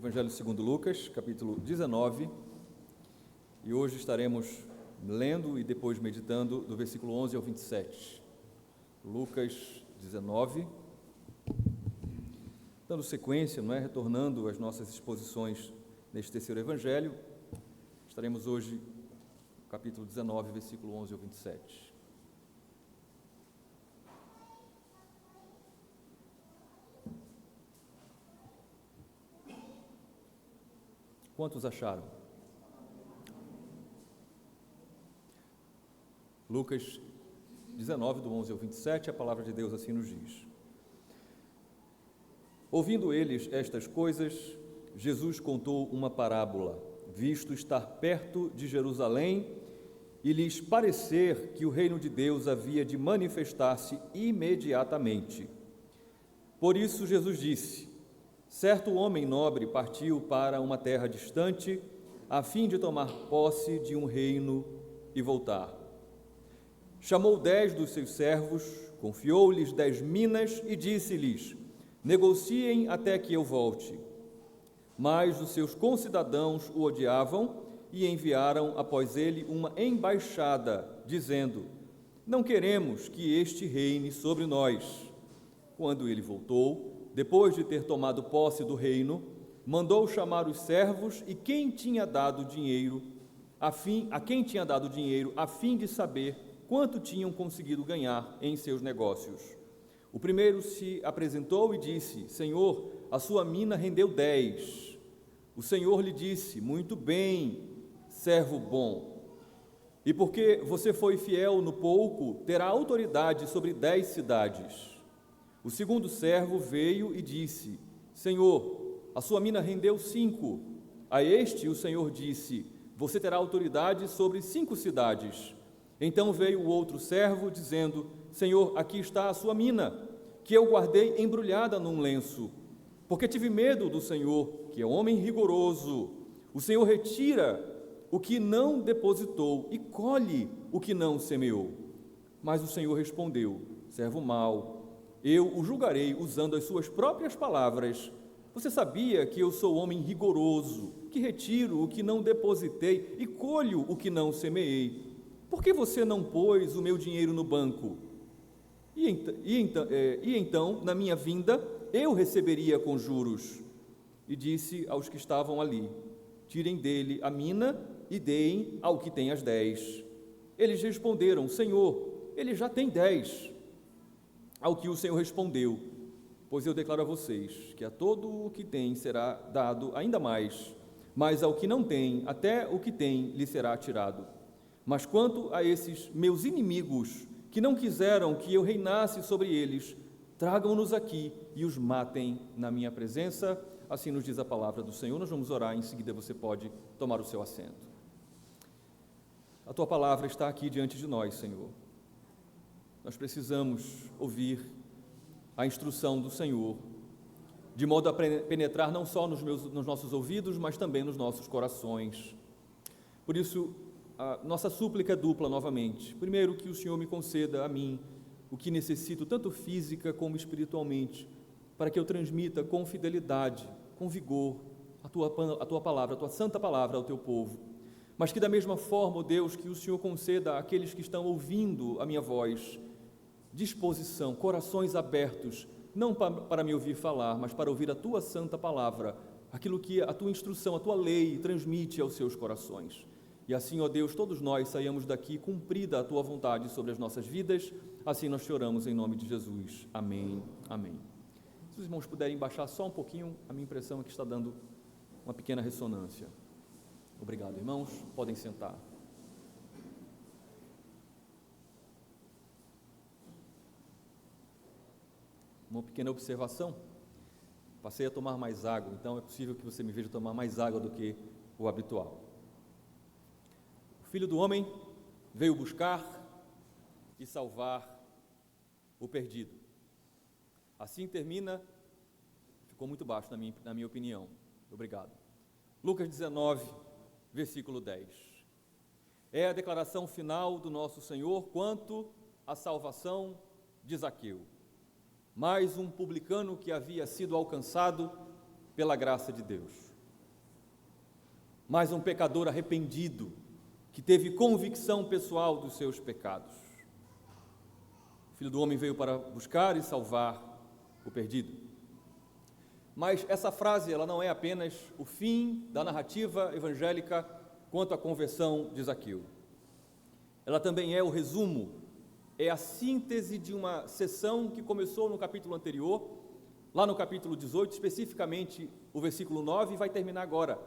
Evangelho segundo Lucas, capítulo 19, e hoje estaremos lendo e depois meditando do versículo 11 ao 27. Lucas 19, dando sequência, retornando às nossas exposições neste terceiro Evangelho, estaremos hoje no capítulo 19, versículo 11 ao 27. Quantos acharam? Lucas 19, do 11 ao 27, a palavra de Deus assim nos diz. Ouvindo eles estas coisas, Jesus contou uma parábola, visto estar perto de Jerusalém e lhes parecer que o reino de Deus havia de manifestar-se imediatamente. Por isso Jesus disse: certo homem nobre partiu para uma terra distante, a fim de tomar posse de um reino e voltar. Chamou 10 dos seus servos, confiou-lhes 10 minas e disse-lhes: negociem até que eu volte. Mas os seus concidadãos o odiavam e enviaram após ele uma embaixada, dizendo: não queremos que este reine sobre nós. Quando ele voltou, depois de ter tomado posse do reino, mandou chamar os servos e quem tinha dado dinheiro, a fim de saber quanto tinham conseguido ganhar em seus negócios. O primeiro se apresentou e disse: Senhor, a sua mina rendeu 10. O Senhor lhe disse: muito bem, servo bom. E porque você foi fiel no pouco, terá autoridade sobre 10 cidades. O segundo servo veio e disse: Senhor, a sua mina rendeu 5. A este o Senhor disse: você terá autoridade sobre 5 cidades. Então veio o outro servo, dizendo: Senhor, aqui está a sua mina, que eu guardei embrulhada num lenço, porque tive medo do Senhor, que é homem rigoroso. O Senhor retira o que não depositou e colhe o que não semeou. Mas o Senhor respondeu: servo mau, eu o julgarei usando as suas próprias palavras. Você sabia que eu sou homem rigoroso, que retiro o que não depositei e colho o que não semeei. Por que você não pôs o meu dinheiro no banco? E então, na minha vinda, eu receberia com juros. E disse aos que estavam ali: tirem dele a mina e deem ao que tem as 10. Eles responderam: Senhor, ele já tem 10. Ao que o Senhor respondeu: pois eu declaro a vocês que a todo o que tem será dado ainda mais, mas ao que não tem, até o que tem lhe será tirado. Mas quanto a esses meus inimigos, que não quiseram que eu reinasse sobre eles, tragam-nos aqui e os matem na minha presença. Assim nos diz a palavra do Senhor. Nós vamos orar, em seguida você pode tomar o seu assento. A tua palavra está aqui diante de nós, Senhor. Nós precisamos ouvir a instrução do Senhor, de modo a penetrar não só nos nossos ouvidos, mas também nos nossos corações. Por isso, a nossa súplica é dupla novamente. Primeiro, que o Senhor me conceda a mim o que necessito, tanto física como espiritualmente, para que eu transmita com fidelidade, com vigor, a tua palavra, a tua santa palavra ao teu povo. Mas que da mesma forma, ó Deus, que o Senhor conceda àqueles que estão ouvindo a minha voz, disposição, corações abertos, não para me ouvir falar, mas para ouvir a tua santa palavra, aquilo que a tua instrução, a tua lei transmite aos seus corações. E assim, ó Deus, todos nós saiamos daqui cumprida a tua vontade sobre as nossas vidas. Assim nós te oramos em nome de Jesus. Amém. Amém. Se os irmãos puderem baixar só um pouquinho, a minha impressão é que está dando uma pequena ressonância. Obrigado, irmãos. Podem sentar. Uma pequena observação: passei a tomar mais água, então é possível que você me veja tomar mais água do que o habitual. O Filho do Homem veio buscar e salvar o perdido. Assim termina, ficou muito baixo na minha opinião, obrigado. Lucas 19, versículo 10. É a declaração final do nosso Senhor quanto à salvação de Zaqueu. Mais um publicano que havia sido alcançado pela graça de Deus. mas um pecador arrependido, que teve convicção pessoal dos seus pecados. O Filho do Homem veio para buscar e salvar o perdido. Mas essa frase, ela não é apenas o fim da narrativa evangélica quanto à conversão de Zaqueu. Ela também é o resumo, é a síntese de uma sessão que começou no capítulo anterior, lá no capítulo 18, especificamente o versículo 9, e vai terminar agora,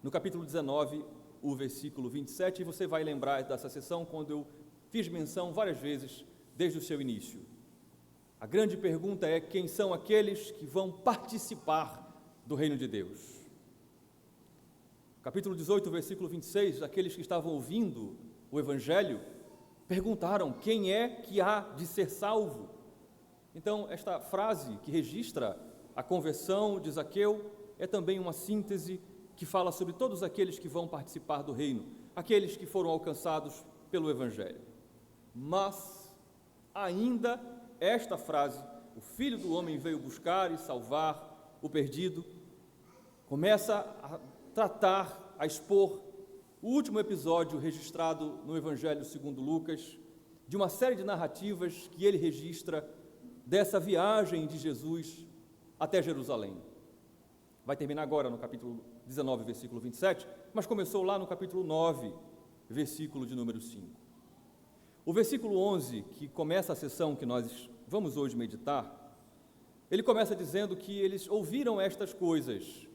no capítulo 19, o versículo 27, e você vai lembrar dessa sessão quando eu fiz menção várias vezes desde o seu início. A grande pergunta é: quem são aqueles que vão participar do reino de Deus? Capítulo 18, versículo 26, aqueles que estavam ouvindo o Evangelho perguntaram: quem é que há de ser salvo? Então, esta frase que registra a conversão de Zaqueu é também uma síntese que fala sobre todos aqueles que vão participar do reino, aqueles que foram alcançados pelo Evangelho. Mas, ainda esta frase, o Filho do Homem veio buscar e salvar o perdido, começa a tratar, a expor o último episódio registrado no Evangelho segundo Lucas, de uma série de narrativas que ele registra dessa viagem de Jesus até Jerusalém. Vai terminar agora no capítulo 19, versículo 27, mas começou lá no capítulo 9, versículo de número 5. O versículo 11, que começa a sessão que nós vamos hoje meditar, ele começa dizendo que eles ouviram estas coisas.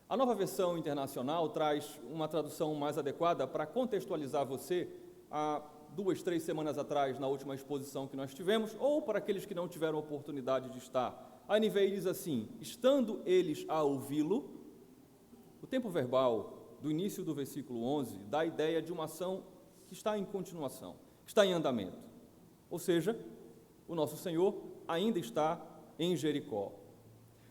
A Nova Versão Internacional traz uma tradução mais adequada para contextualizar você há 2, 3 semanas atrás, na última exposição que nós tivemos, ou para aqueles que não tiveram oportunidade de estar. A NVI diz assim: estando eles a ouvi-lo. O tempo verbal do início do versículo 11 dá a ideia de uma ação que está em continuação, está em andamento. Ou seja, o nosso Senhor ainda está em Jericó.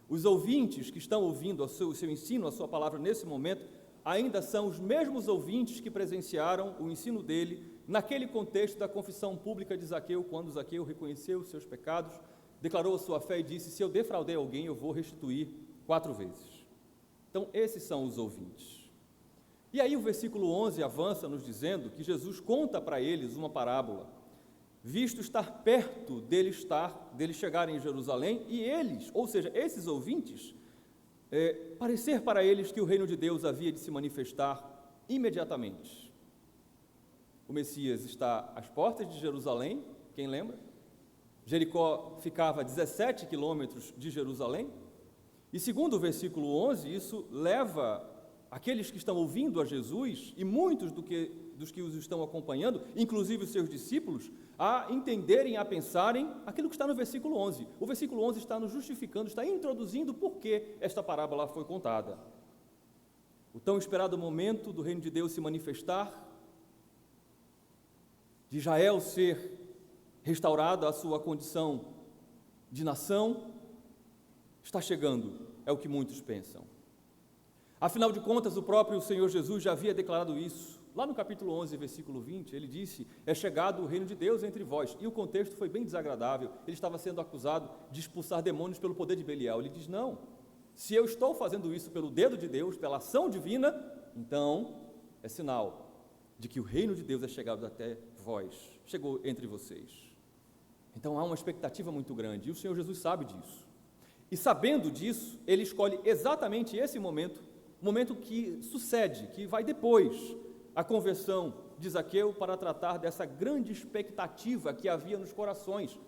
Os ouvintes que estão ouvindo o seu ensino, a sua palavra nesse momento, ainda são os mesmos ouvintes que presenciaram o ensino dele naquele contexto da confissão pública de Zaqueu, quando Zaqueu reconheceu os seus pecados, declarou a sua fé e disse: se eu defraudei alguém, eu vou restituir 4 vezes. Então, esses são os ouvintes. E aí o versículo 11 avança nos dizendo que Jesus conta para eles uma parábola, visto estar perto deles chegarem em Jerusalém, e eles, ou seja, esses ouvintes, parecer para eles que o reino de Deus havia de se manifestar imediatamente. O Messias está às portas de Jerusalém, quem lembra? Jericó ficava a 17 quilômetros de Jerusalém, e segundo o versículo 11, isso leva aqueles que estão ouvindo a Jesus, e muitos dos que os estão acompanhando, inclusive os seus discípulos, a entenderem, a pensarem aquilo que está no versículo 11. O versículo 11 está nos justificando, está introduzindo por que esta parábola foi contada. O tão esperado momento do reino de Deus se manifestar, de Israel ser restaurada a sua condição de nação, está chegando, é o que muitos pensam. Afinal de contas, o próprio Senhor Jesus já havia declarado isso. Lá no capítulo 11, versículo 20, ele disse: é chegado o reino de Deus entre vós. E o contexto foi bem desagradável. Ele estava sendo acusado de expulsar demônios pelo poder de Belial. Ele diz: não, se eu estou fazendo isso pelo dedo de Deus, pela ação divina, então é sinal de que o reino de Deus é chegado até vós, chegou entre vocês. Então há uma expectativa muito grande, e o Senhor Jesus sabe disso. E sabendo disso, ele escolhe exatamente esse momento, o momento que sucede, que vai depois a conversão de Zaqueu, para tratar dessa grande expectativa que havia nos corações.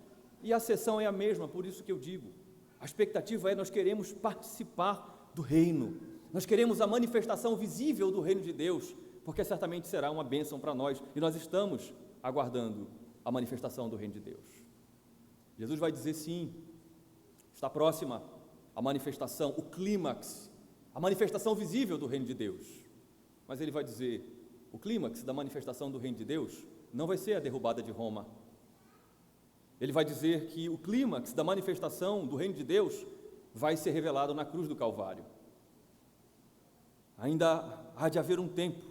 E a sessão é a mesma, por isso que eu digo, a expectativa é: nós queremos participar do reino, nós queremos a manifestação visível do reino de Deus, porque certamente será uma bênção para nós, e nós estamos aguardando a manifestação do reino de Deus. Jesus vai dizer: sim, está próxima a manifestação, o clímax, a manifestação visível do reino de Deus. Mas ele vai dizer: o clímax da manifestação do reino de Deus não vai ser a derrubada de Roma. Ele vai dizer que o clímax da manifestação do reino de Deus vai ser revelado na cruz do Calvário. Ainda há de haver um tempo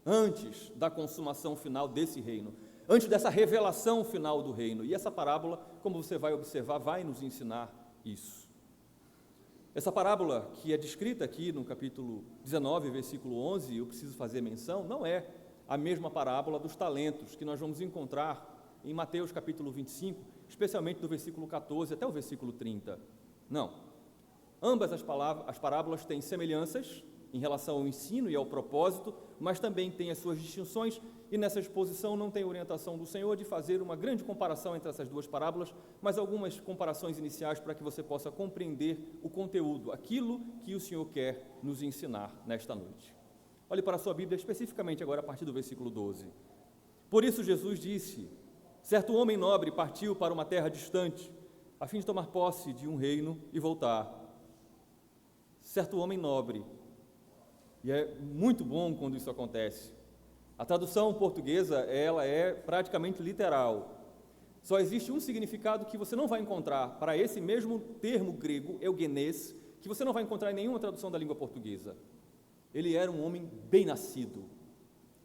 antes da consumação final desse reino, antes dessa revelação final do reino. E essa parábola, como você vai observar, vai nos ensinar isso. Essa parábola que é descrita aqui no capítulo 19, versículo 11, eu preciso fazer menção, não é a mesma parábola dos talentos que nós vamos encontrar em Mateus capítulo 25, especialmente do versículo 14 até o versículo 30. Não. Ambas as parábolas têm semelhanças em relação ao ensino e ao propósito, mas também têm as suas distinções, e nessa exposição não tem orientação do Senhor de fazer uma grande comparação entre essas duas parábolas, mas algumas comparações iniciais para que você possa compreender o conteúdo, aquilo que o Senhor quer nos ensinar nesta noite. Olhe para a sua Bíblia, especificamente agora a partir do versículo 12. Por isso Jesus disse: certo homem nobre partiu para uma terra distante, a fim de tomar posse de um reino e voltar. Certo homem nobre. E é muito bom quando isso acontece. A tradução portuguesa, ela é praticamente literal. Só existe um significado que você não vai encontrar para esse mesmo termo grego, eugenês, que você não vai encontrar em nenhuma tradução da língua portuguesa. Ele era um homem bem nascido,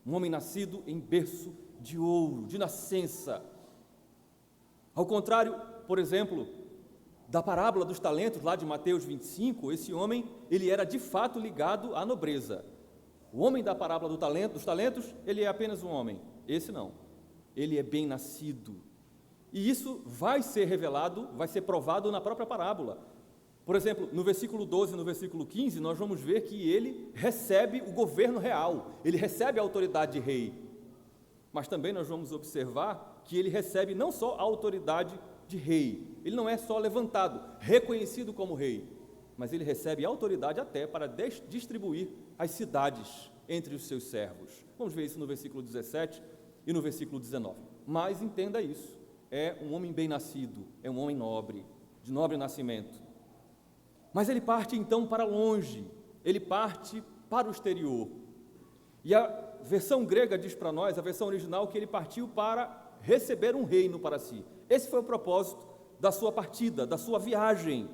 um homem nascido em berço de ouro, de nascença. Ao contrário, por exemplo, da parábola dos talentos, lá de Mateus 25, esse homem, ele era de fato ligado à nobreza. O homem da parábola dos talentos, ele é apenas um homem. Esse não. Ele é bem nascido. E isso vai ser revelado, vai ser provado na própria parábola. Por exemplo, no versículo 12 e no versículo 15, nós vamos ver que ele recebe o governo real, ele recebe a autoridade de rei. Mas também nós vamos observar que ele recebe não só a autoridade de rei, ele não é só levantado, reconhecido como rei, mas ele recebe autoridade até para distribuir as cidades entre os seus servos. Vamos ver isso no versículo 17 e no versículo 19. Mas entenda isso, é um homem bem nascido, é um homem nobre, de nobre nascimento. Mas ele parte então para longe, ele parte para o exterior. E a versão grega diz para nós, a versão original, que ele partiu para receber um reino para si. Esse foi o propósito da sua partida, da sua viagem.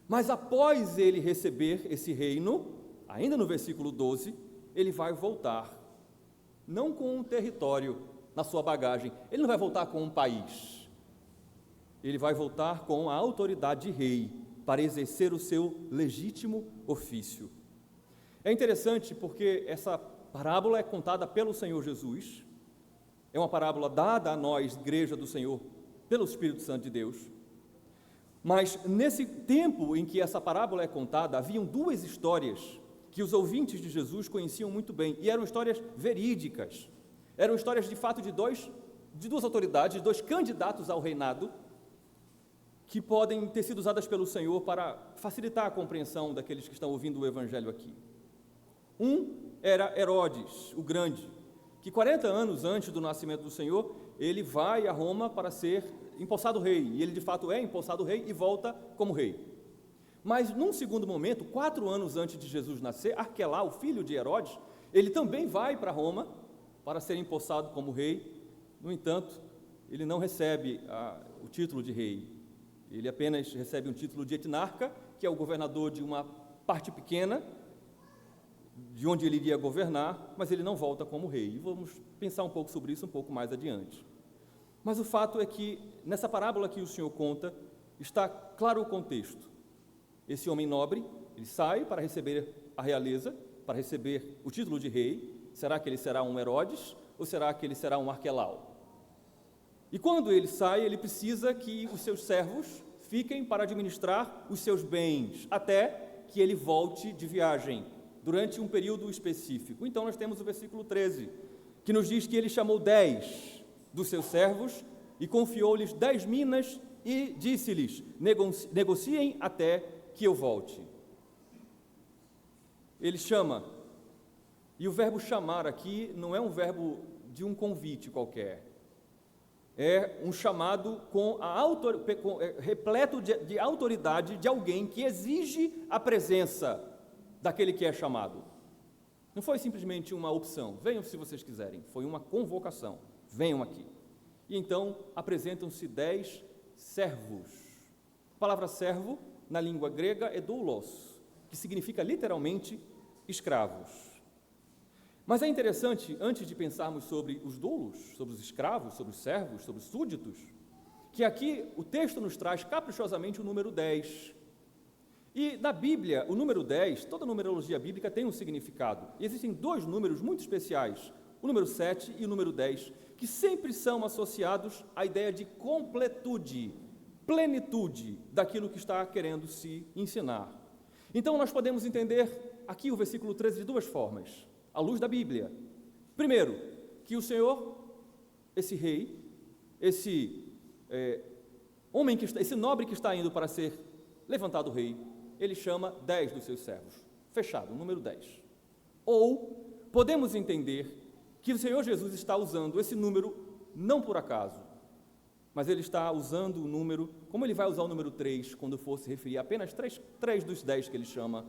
Mas após ele receber esse reino, ainda no versículo 12, ele vai voltar, não com um território na sua bagagem, ele não vai voltar com um país, ele vai voltar com a autoridade de rei, para exercer o seu legítimo ofício. É interessante porque essa parábola é contada pelo Senhor Jesus, é uma parábola dada a nós, igreja do Senhor, pelo Espírito Santo de Deus, mas nesse tempo em que essa parábola é contada, haviam duas histórias que os ouvintes de Jesus conheciam muito bem, e eram histórias verídicas, eram histórias de fato de duas autoridades, dois candidatos ao reinado, que podem ter sido usadas pelo Senhor para facilitar a compreensão daqueles que estão ouvindo o Evangelho aqui. Um era Herodes, o Grande, que 40 anos antes do nascimento do Senhor, ele vai a Roma para ser empossado rei, e ele de fato é empossado rei e volta como rei. Mas num segundo momento, 4 anos antes de Jesus nascer, Arquelau, o filho de Herodes, ele também vai para Roma para ser empossado como rei. No entanto, ele não recebe o título de rei. Ele apenas recebe um título de etnarca, que é o governador de uma parte pequena, de onde ele iria governar, mas ele não volta como rei. E vamos pensar um pouco sobre isso um pouco mais adiante. Mas o fato é que, nessa parábola que o Senhor conta, está claro o contexto. Esse homem nobre, ele sai para receber a realeza, para receber o título de rei. Será que ele será um Herodes ou será que ele será um Arquelau? E quando ele sai, ele precisa que os seus servos fiquem para administrar os seus bens, até que ele volte de viagem, durante um período específico. Então nós temos o versículo 13, que nos diz que ele chamou 10 dos seus servos e confiou-lhes 10 minas e disse-lhes: negociem até que eu volte. Ele chama, e o verbo chamar aqui não é um verbo de um convite qualquer, é um chamado repleto de autoridade de alguém que exige a presença daquele que é chamado. Não foi simplesmente uma opção, venham se vocês quiserem, foi uma convocação, venham aqui. E então apresentam-se 10 servos. A palavra servo, na língua grega, é doulos, que significa literalmente escravos. Mas é interessante, antes de pensarmos sobre os doulos, sobre os escravos, sobre os servos, sobre os súditos, que aqui o texto nos traz caprichosamente o número 10. E na Bíblia, o número 10, toda numerologia bíblica tem um significado. E existem dois números muito especiais, o número 7 e o número 10, que sempre são associados à ideia de completude, plenitude daquilo que está querendo se ensinar. Então, nós podemos entender aqui o versículo 13 de duas formas, à luz da Bíblia. Primeiro, que o Senhor, esse rei, esse esse nobre que está indo para ser levantado rei, ele chama 10 dos seus servos. Fechado, o número 10. Ou podemos entender que o Senhor Jesus está usando esse número não por acaso, mas ele está usando o número, como ele vai usar o número 3 quando for se referir a apenas 3 dos 10 que ele chama,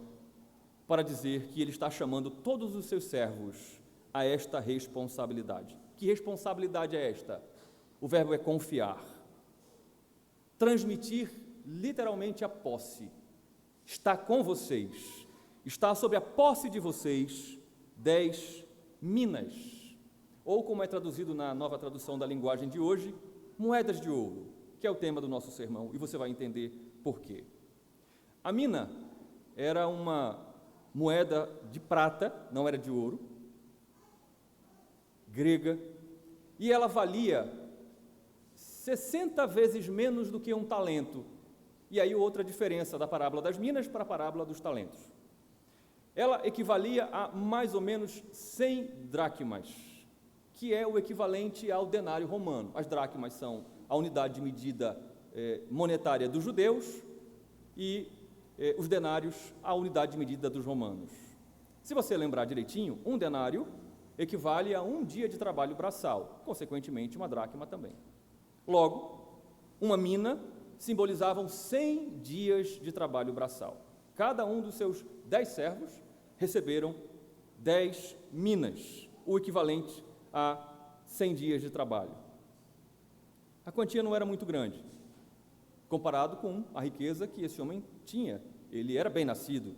para dizer que ele está chamando todos os seus servos a esta responsabilidade. Que responsabilidade é esta? O verbo é confiar. Transmitir literalmente a posse. Está com vocês, está sob a posse de vocês 10 minas, ou como é traduzido na nova tradução da linguagem de hoje, moedas de ouro, que é o tema do nosso sermão, e você vai entender por quê. A mina era uma moeda de prata, não era de ouro, grega, e ela valia 60 vezes menos do que um talento. E aí outra diferença da parábola das minas para a parábola dos talentos. Ela equivalia a mais ou menos 100 dracmas, que é o equivalente ao denário romano. As dracmas são a unidade de medida monetária dos judeus e os denários a unidade de medida dos romanos. Se você lembrar direitinho, um denário equivale a um dia de trabalho braçal, consequentemente uma dracma também. Logo, uma mina simbolizavam 100 dias de trabalho braçal. Cada um dos seus 10 servos receberam 10 minas, o equivalente a 100 dias de trabalho. A quantia não era muito grande, comparado com a riqueza que esse homem tinha. Ele era bem nascido,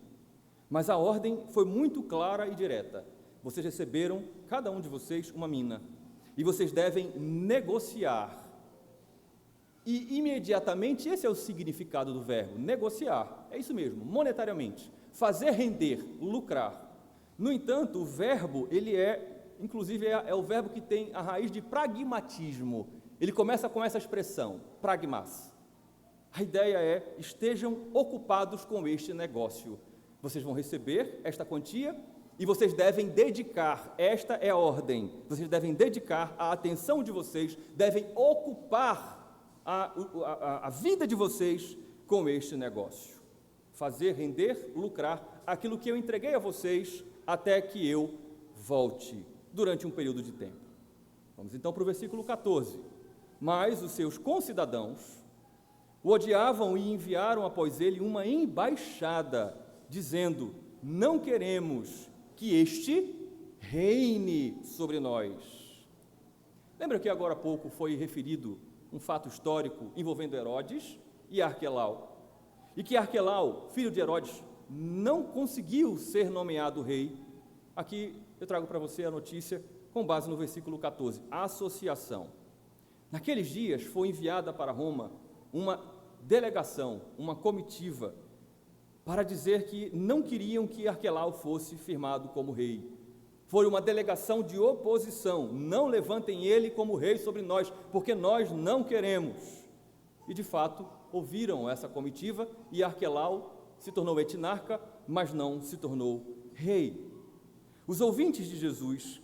mas a ordem foi muito clara e direta. Vocês receberam, cada um de vocês, uma mina, e vocês devem negociar. E imediatamente, esse é o significado do verbo, negociar, é isso mesmo, monetariamente, fazer render, lucrar. No entanto, o verbo, ele inclusive é o verbo que tem a raiz de pragmatismo, ele começa com essa expressão, pragmas. A ideia é, estejam ocupados com este negócio, vocês vão receber esta quantia e vocês devem dedicar, esta é a ordem, vocês devem dedicar a atenção de vocês, devem ocupar a vida de vocês com este negócio. Fazer render, lucrar aquilo que eu entreguei a vocês até que eu volte, durante um período de tempo. Vamos então para o versículo 14. Mas os seus concidadãos o odiavam e enviaram após ele uma embaixada, dizendo: não queremos que este reine sobre nós. Lembra que agora há pouco foi referido um fato histórico envolvendo Herodes e Arquelau, e que Arquelau, filho de Herodes, não conseguiu ser nomeado rei. Aqui eu trago para você a notícia com base no versículo 14, a associação. Naqueles dias foi enviada para Roma uma delegação, uma comitiva, para dizer que não queriam que Arquelau fosse firmado como rei. Foi uma delegação de oposição, não levantem ele como rei sobre nós, porque nós não queremos. E de fato, ouviram essa comitiva e Arquelau se tornou etnarca, mas não se tornou rei. Os ouvintes de Jesus,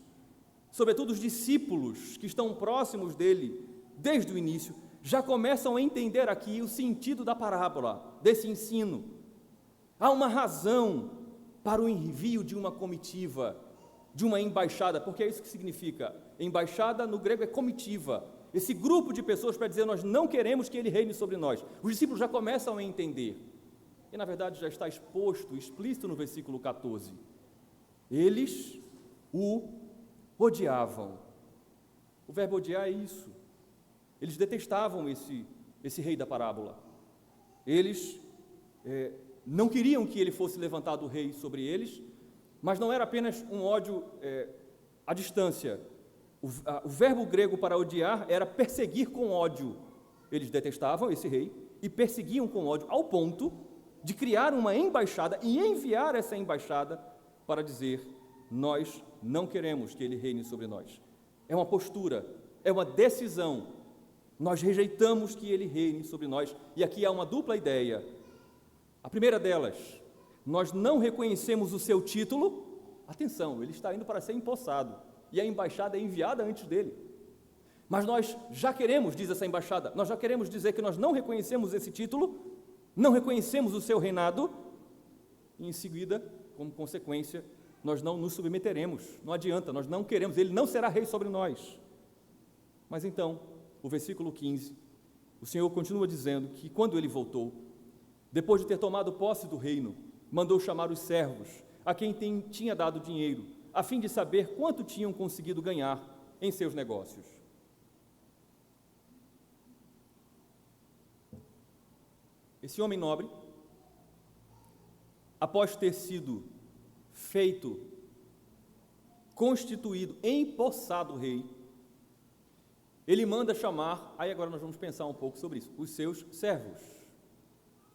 sobretudo os discípulos que estão próximos dele desde o início, já começam a entender aqui o sentido da parábola, desse ensino. Há uma razão para o envio de uma comitiva, de uma embaixada, porque é isso que significa. Embaixada no grego é comitiva, esse grupo de pessoas para dizer: nós não queremos que ele reine sobre nós. Os discípulos já começam a entender, e na verdade já está explícito no versículo 14. Eles o odiavam. O verbo odiar é isso. Eles detestavam esse rei da parábola. Eles não queriam que ele fosse levantado rei sobre eles, mas não era apenas um ódio à distância. O verbo grego para odiar era perseguir com ódio. Eles detestavam esse rei e perseguiam com ódio, ao ponto de criar uma embaixada e enviar essa embaixada para dizer: nós não queremos que ele reine sobre nós. É uma postura, é uma decisão. Nós rejeitamos que ele reine sobre nós. E aqui há uma dupla ideia. A primeira delas, nós não reconhecemos o seu título. Atenção, ele está indo para ser empossado, e a embaixada é enviada antes dele. Mas nós já queremos, diz essa embaixada, nós já queremos dizer que nós não reconhecemos esse título, não reconhecemos o seu reinado, e em seguida, como consequência, nós não nos submeteremos. Não adianta, nós não queremos, ele não será rei sobre nós. Mas então, o versículo 15, o Senhor continua dizendo que quando ele voltou, depois de ter tomado posse do reino, mandou chamar os servos, a quem tinha dado dinheiro, a fim de saber quanto tinham conseguido ganhar em seus negócios. Esse homem nobre, após ter sido feito, constituído, empossado rei, ele manda chamar, aí agora nós vamos pensar um pouco sobre isso, os seus servos,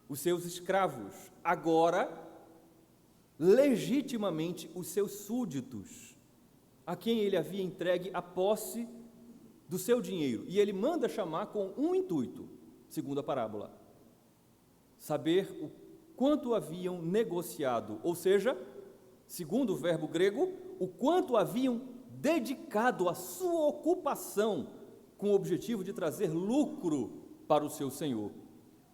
os seus escravos, agora legitimamente os seus súditos, a quem ele havia entregue a posse do seu dinheiro, e ele manda chamar com um intuito, segundo a parábola: saber o quanto haviam negociado, ou seja, segundo o verbo grego, o quanto haviam dedicado a sua ocupação com o objetivo de trazer lucro para o seu senhor,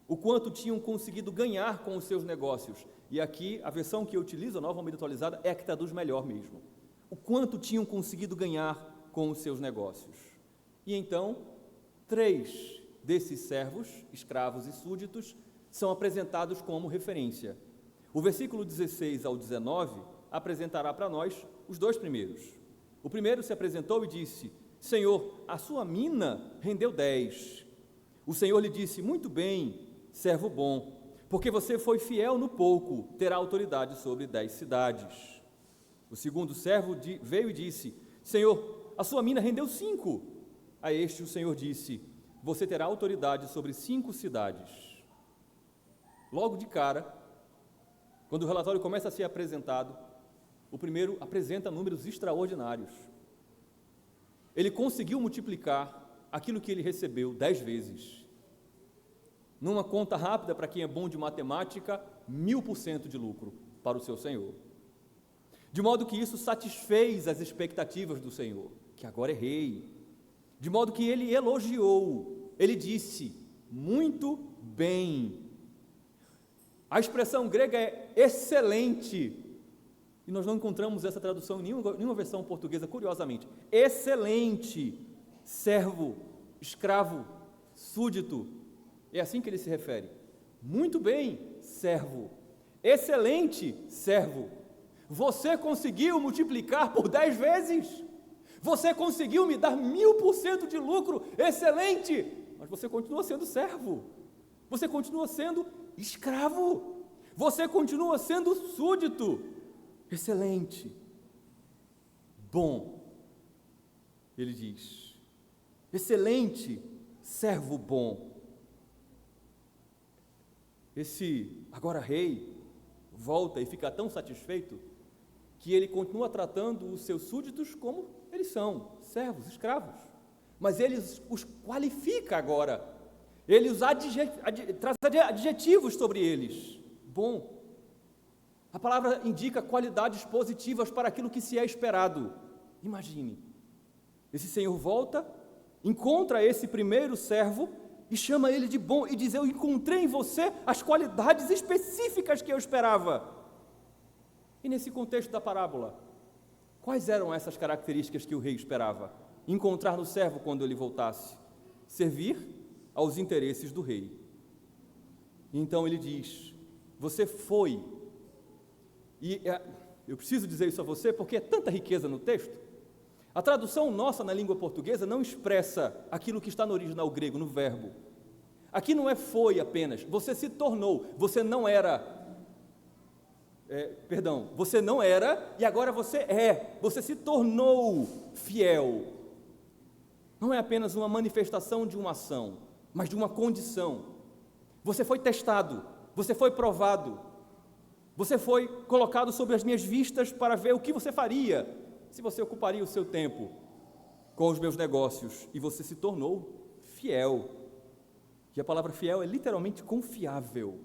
o quanto tinham conseguido ganhar com os seus negócios. E aqui, a versão que eu utilizo, a Nova Almeida Atualizada, é a que traduz melhor mesmo. O quanto tinham conseguido ganhar com os seus negócios. E então, 3 desses servos, escravos e súditos, são apresentados como referência. O versículo 16 ao 19 apresentará para nós os 2 primeiros. O primeiro se apresentou e disse: Senhor, a sua mina rendeu 10. O Senhor lhe disse: muito bem, servo bom, porque você foi fiel no pouco, terá autoridade sobre 10 cidades. O segundo servo veio e disse: Senhor, a sua mina rendeu 5. A este o Senhor disse: você terá autoridade sobre 5 cidades. Logo de cara, quando o relatório começa a ser apresentado, o primeiro apresenta números extraordinários. Ele conseguiu multiplicar aquilo que ele recebeu 10 vezes. Numa conta rápida, para quem é bom de matemática, 1000% de lucro para o seu senhor. De modo que isso satisfez as expectativas do Senhor, que agora é rei. De modo que ele elogiou, ele disse: muito bem. A expressão grega é excelente, e nós não encontramos essa tradução em nenhuma versão portuguesa, curiosamente. Excelente, servo, escravo, súdito, é assim que ele se refere. Muito bem, servo, excelente, servo, você conseguiu multiplicar por 10 vezes, você conseguiu me dar 1000% de lucro, excelente, mas você continua sendo servo, você continua sendo escravo, você continua sendo súdito. Excelente, bom, ele diz, excelente, servo bom. Esse agora rei volta e fica tão satisfeito que ele continua tratando os seus súditos como eles são, servos, escravos, mas ele os qualifica agora. Ele traz adjetivos sobre eles. Bom. A palavra indica qualidades positivas para aquilo que se é esperado. Imagine, esse senhor volta, encontra esse primeiro servo e chama ele de bom e diz: eu encontrei em você as qualidades específicas que eu esperava. E nesse contexto da parábola, quais eram essas características que o rei esperava encontrar no servo quando ele voltasse? Servir aos interesses do rei. Então ele diz: você foi, e eu preciso dizer isso a você porque é tanta riqueza no texto. A tradução nossa na língua portuguesa não expressa aquilo que está no original grego, no verbo. Aqui não é foi apenas, você se tornou, você não era, você não era e agora você é, você se tornou fiel. Não é apenas uma manifestação de uma ação, mas de uma condição. Você foi testado, você foi provado, você foi colocado sob as minhas vistas para ver o que você faria, se você ocuparia o seu tempo com os meus negócios, e você se tornou fiel. E a palavra fiel é literalmente confiável.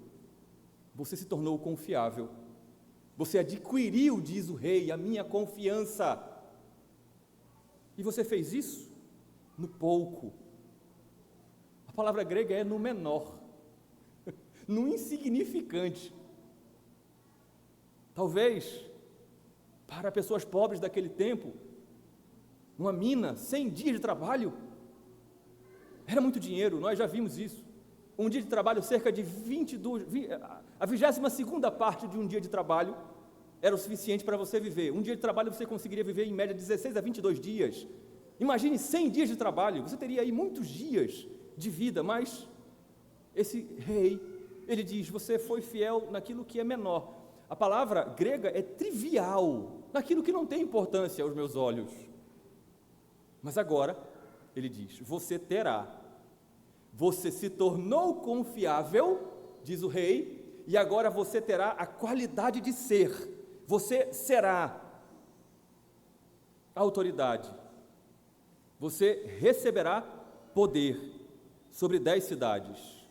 Você se tornou confiável. Você adquiriu, diz o rei, a minha confiança. E você fez isso no pouco. A palavra grega é no menor, no insignificante. Talvez, para pessoas pobres daquele tempo, uma mina, 100 dias de trabalho, era muito dinheiro, nós já vimos isso. Um dia de trabalho, cerca de a 22ª parte de um dia de trabalho era o suficiente para você viver. Um dia de trabalho você conseguiria viver em média 16 a 22 dias. Imagine 100 dias de trabalho, você teria aí muitos dias de vida, mas esse rei, ele diz, você foi fiel naquilo que é menor. A palavra grega é trivial, naquilo que não tem importância aos meus olhos. Mas agora, ele diz, você se tornou confiável, diz o rei, e agora você terá a qualidade de ser, você será autoridade, você receberá poder sobre 10 cidades.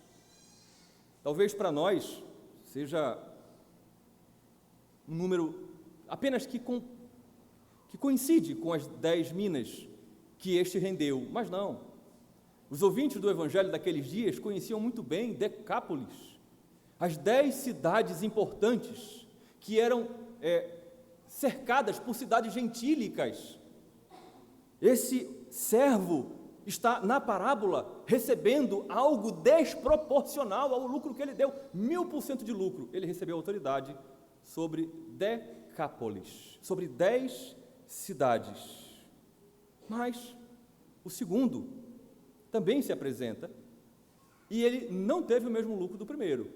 Talvez para nós seja um número apenas que coincide com as 10 minas que este rendeu, mas não. Os ouvintes do Evangelho daqueles dias conheciam muito bem Decápolis, as 10 cidades importantes que eram cercadas por cidades gentílicas. Esse servo está na parábola recebendo algo desproporcional ao lucro que ele deu, 1000% de lucro. Ele recebeu autoridade sobre Decápolis, sobre 10 cidades. Mas o segundo também se apresenta e ele não teve o mesmo lucro do primeiro.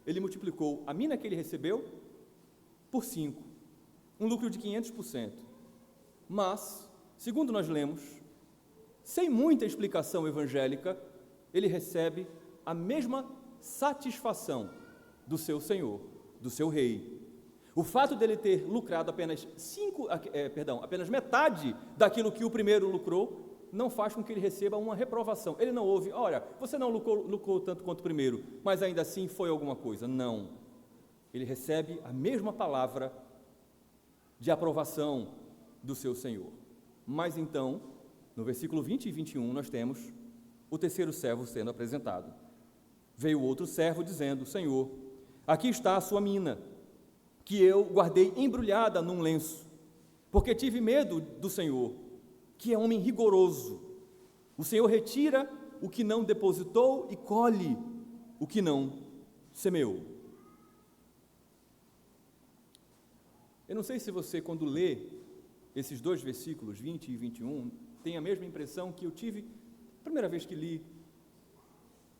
Ele multiplicou a mina que ele recebeu por 5, um lucro de 500%. Mas, segundo nós lemos, sem muita explicação evangélica, ele recebe a mesma satisfação do seu senhor, do seu rei. O fato dele ter lucrado apenas metade daquilo que o primeiro lucrou, não faz com que ele receba uma reprovação. Ele não ouve, olha, você não lucrou tanto quanto o primeiro, mas ainda assim foi alguma coisa. Não. Ele recebe a mesma palavra de aprovação do seu Senhor. Mas então, no versículo 20 e 21, nós temos o terceiro servo sendo apresentado. Veio outro servo dizendo, Senhor, aqui está a sua mina, que eu guardei embrulhada num lenço, porque tive medo do Senhor, que é homem rigoroso. O Senhor retira o que não depositou e colhe o que não semeou. Eu não sei se você, quando lê esses dois versículos, 20 e 21, tem a mesma impressão que eu tive a primeira vez que li,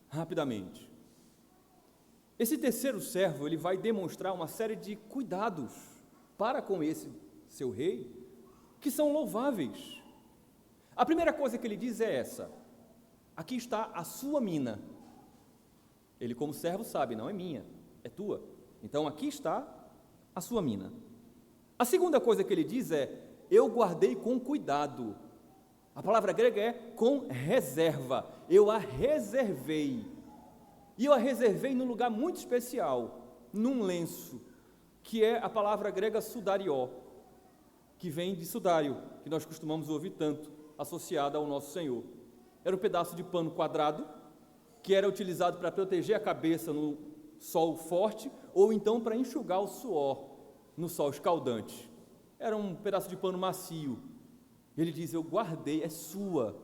rapidamente. Esse terceiro servo, ele vai demonstrar uma série de cuidados para com esse seu rei, que são louváveis. A primeira coisa que ele diz é essa, aqui está a sua mina. Ele, como servo, sabe, não é minha, é tua. Então, aqui está a sua mina. A segunda coisa que ele diz é, eu guardei com cuidado. A palavra grega é com reserva, eu a reservei. E eu a reservei num lugar muito especial, num lenço, que é a palavra grega sudarió, que vem de sudário, que nós costumamos ouvir tanto, associada ao nosso Senhor. Era um pedaço de pano quadrado, que era utilizado para proteger a cabeça no sol forte, ou então para enxugar o suor no sol escaldante. Era um pedaço de pano macio. Ele diz, eu guardei, é sua,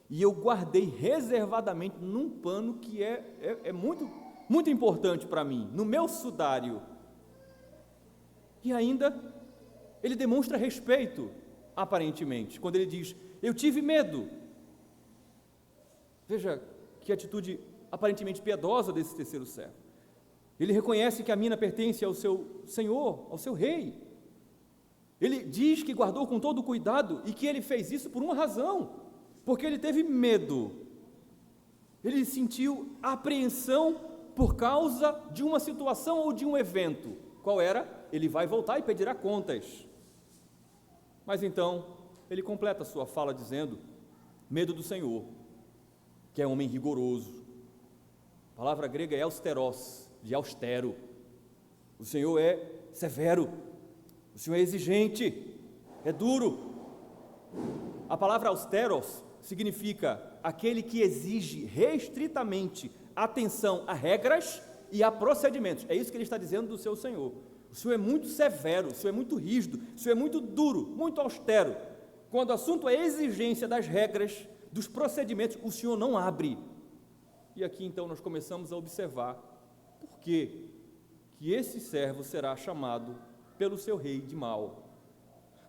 e eu guardei reservadamente num pano que é muito, muito importante para mim, no meu sudário. E ainda, ele demonstra respeito, aparentemente, quando ele diz, eu tive medo. Veja que atitude aparentemente piedosa desse terceiro servo. Ele reconhece que a mina pertence ao seu senhor, ao seu rei. Ele diz que guardou com todo cuidado e que ele fez isso por uma razão, porque ele teve medo. Ele sentiu apreensão por causa de uma situação ou de um evento. Qual era? Ele vai voltar e pedirá contas. Mas então, ele completa a sua fala dizendo: medo do Senhor, que é homem rigoroso. A palavra grega é austeros, de austero. O Senhor é severo, o Senhor é exigente, é duro. A palavra austeros significa aquele que exige restritamente atenção a regras e a procedimentos. É isso que ele está dizendo do seu Senhor. O Senhor é muito severo, o Senhor é muito rígido, o Senhor é muito duro, muito austero. Quando o assunto é exigência das regras, dos procedimentos, o Senhor não abre. E aqui então nós começamos a observar por que esse servo será chamado pelo seu rei de mau.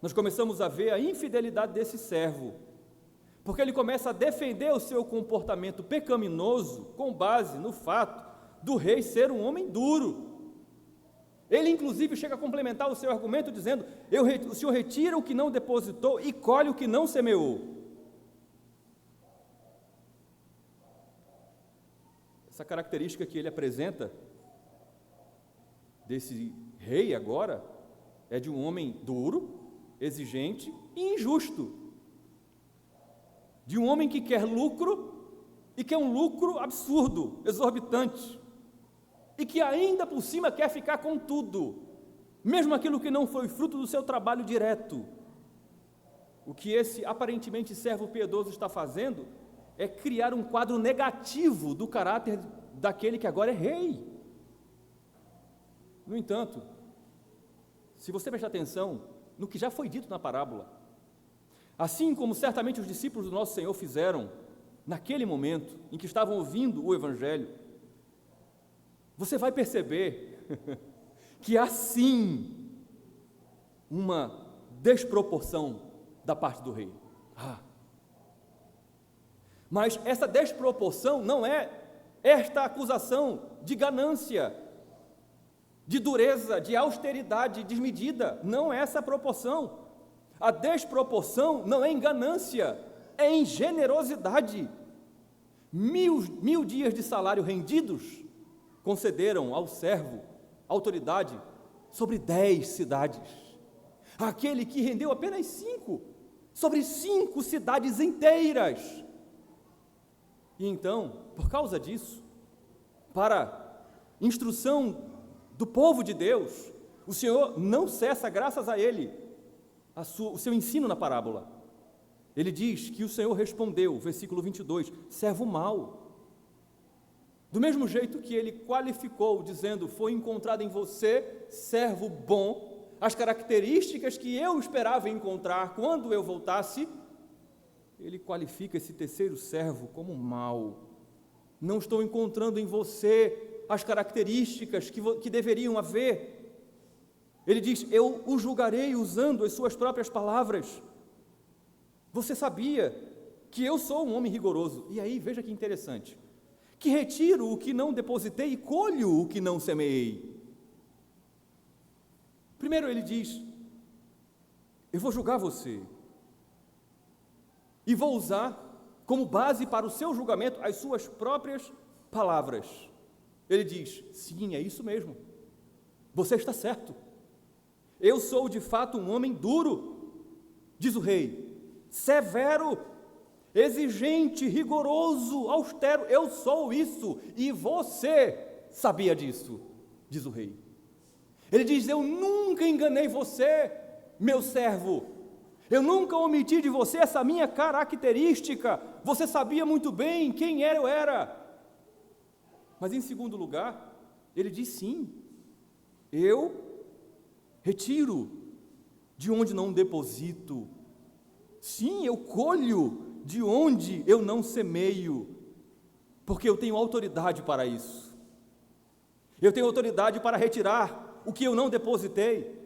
Nós começamos a ver a infidelidade desse servo, porque ele começa a defender o seu comportamento pecaminoso com base no fato do rei ser um homem duro. Ele inclusive chega a complementar o seu argumento dizendo: o Senhor retira o que não depositou e colhe o que não semeou. Essa característica que ele apresenta desse rei agora é de um homem duro, exigente e injusto, de um homem que quer lucro e quer um lucro absurdo, exorbitante, e que ainda por cima quer ficar com tudo, mesmo aquilo que não foi fruto do seu trabalho direto. O que esse aparentemente servo piedoso está fazendo é criar um quadro negativo do caráter daquele que agora é rei. No entanto, se você prestar atenção no que já foi dito na parábola, assim como certamente os discípulos do nosso Senhor fizeram naquele momento em que estavam ouvindo o Evangelho, você vai perceber que há sim uma desproporção da parte do rei. Mas essa desproporção não é esta acusação de ganância, de dureza, de austeridade desmedida. Não é essa proporção. A desproporção não é em ganância, é em generosidade. 1000 dias de salário rendidos concederam ao servo autoridade sobre 10 cidades. Aquele que rendeu apenas 5, sobre 5 cidades inteiras. E então, por causa disso, para instrução do povo de Deus, o Senhor não cessa, graças a Ele, o seu ensino na parábola. Ele diz que o Senhor respondeu, versículo 22, servo mau. Do mesmo jeito que Ele qualificou, dizendo, foi encontrado em você, servo bom, as características que eu esperava encontrar quando eu voltasse, Ele qualifica esse terceiro servo como mau. Não estou encontrando em você as características que deveriam haver. Ele diz, eu o julgarei usando as suas próprias palavras. Você sabia que eu sou um homem rigoroso. E aí, veja que interessante, que retiro o que não depositei e colho o que não semeei. Primeiro ele diz, eu vou julgar você, e vou usar como base para o seu julgamento as suas próprias palavras. Ele diz, sim, é isso mesmo, você está certo, eu sou de fato um homem duro, diz o rei, severo, exigente, rigoroso, austero, eu sou isso, e você sabia disso, diz o rei. Ele diz, eu nunca enganei você, meu servo, eu nunca omiti de você essa minha característica, você sabia muito bem quem eu era. Mas em segundo lugar, ele diz sim, eu retiro de onde não deposito, sim, eu colho de onde eu não semeio, porque eu tenho autoridade para isso, eu tenho autoridade para retirar o que eu não depositei.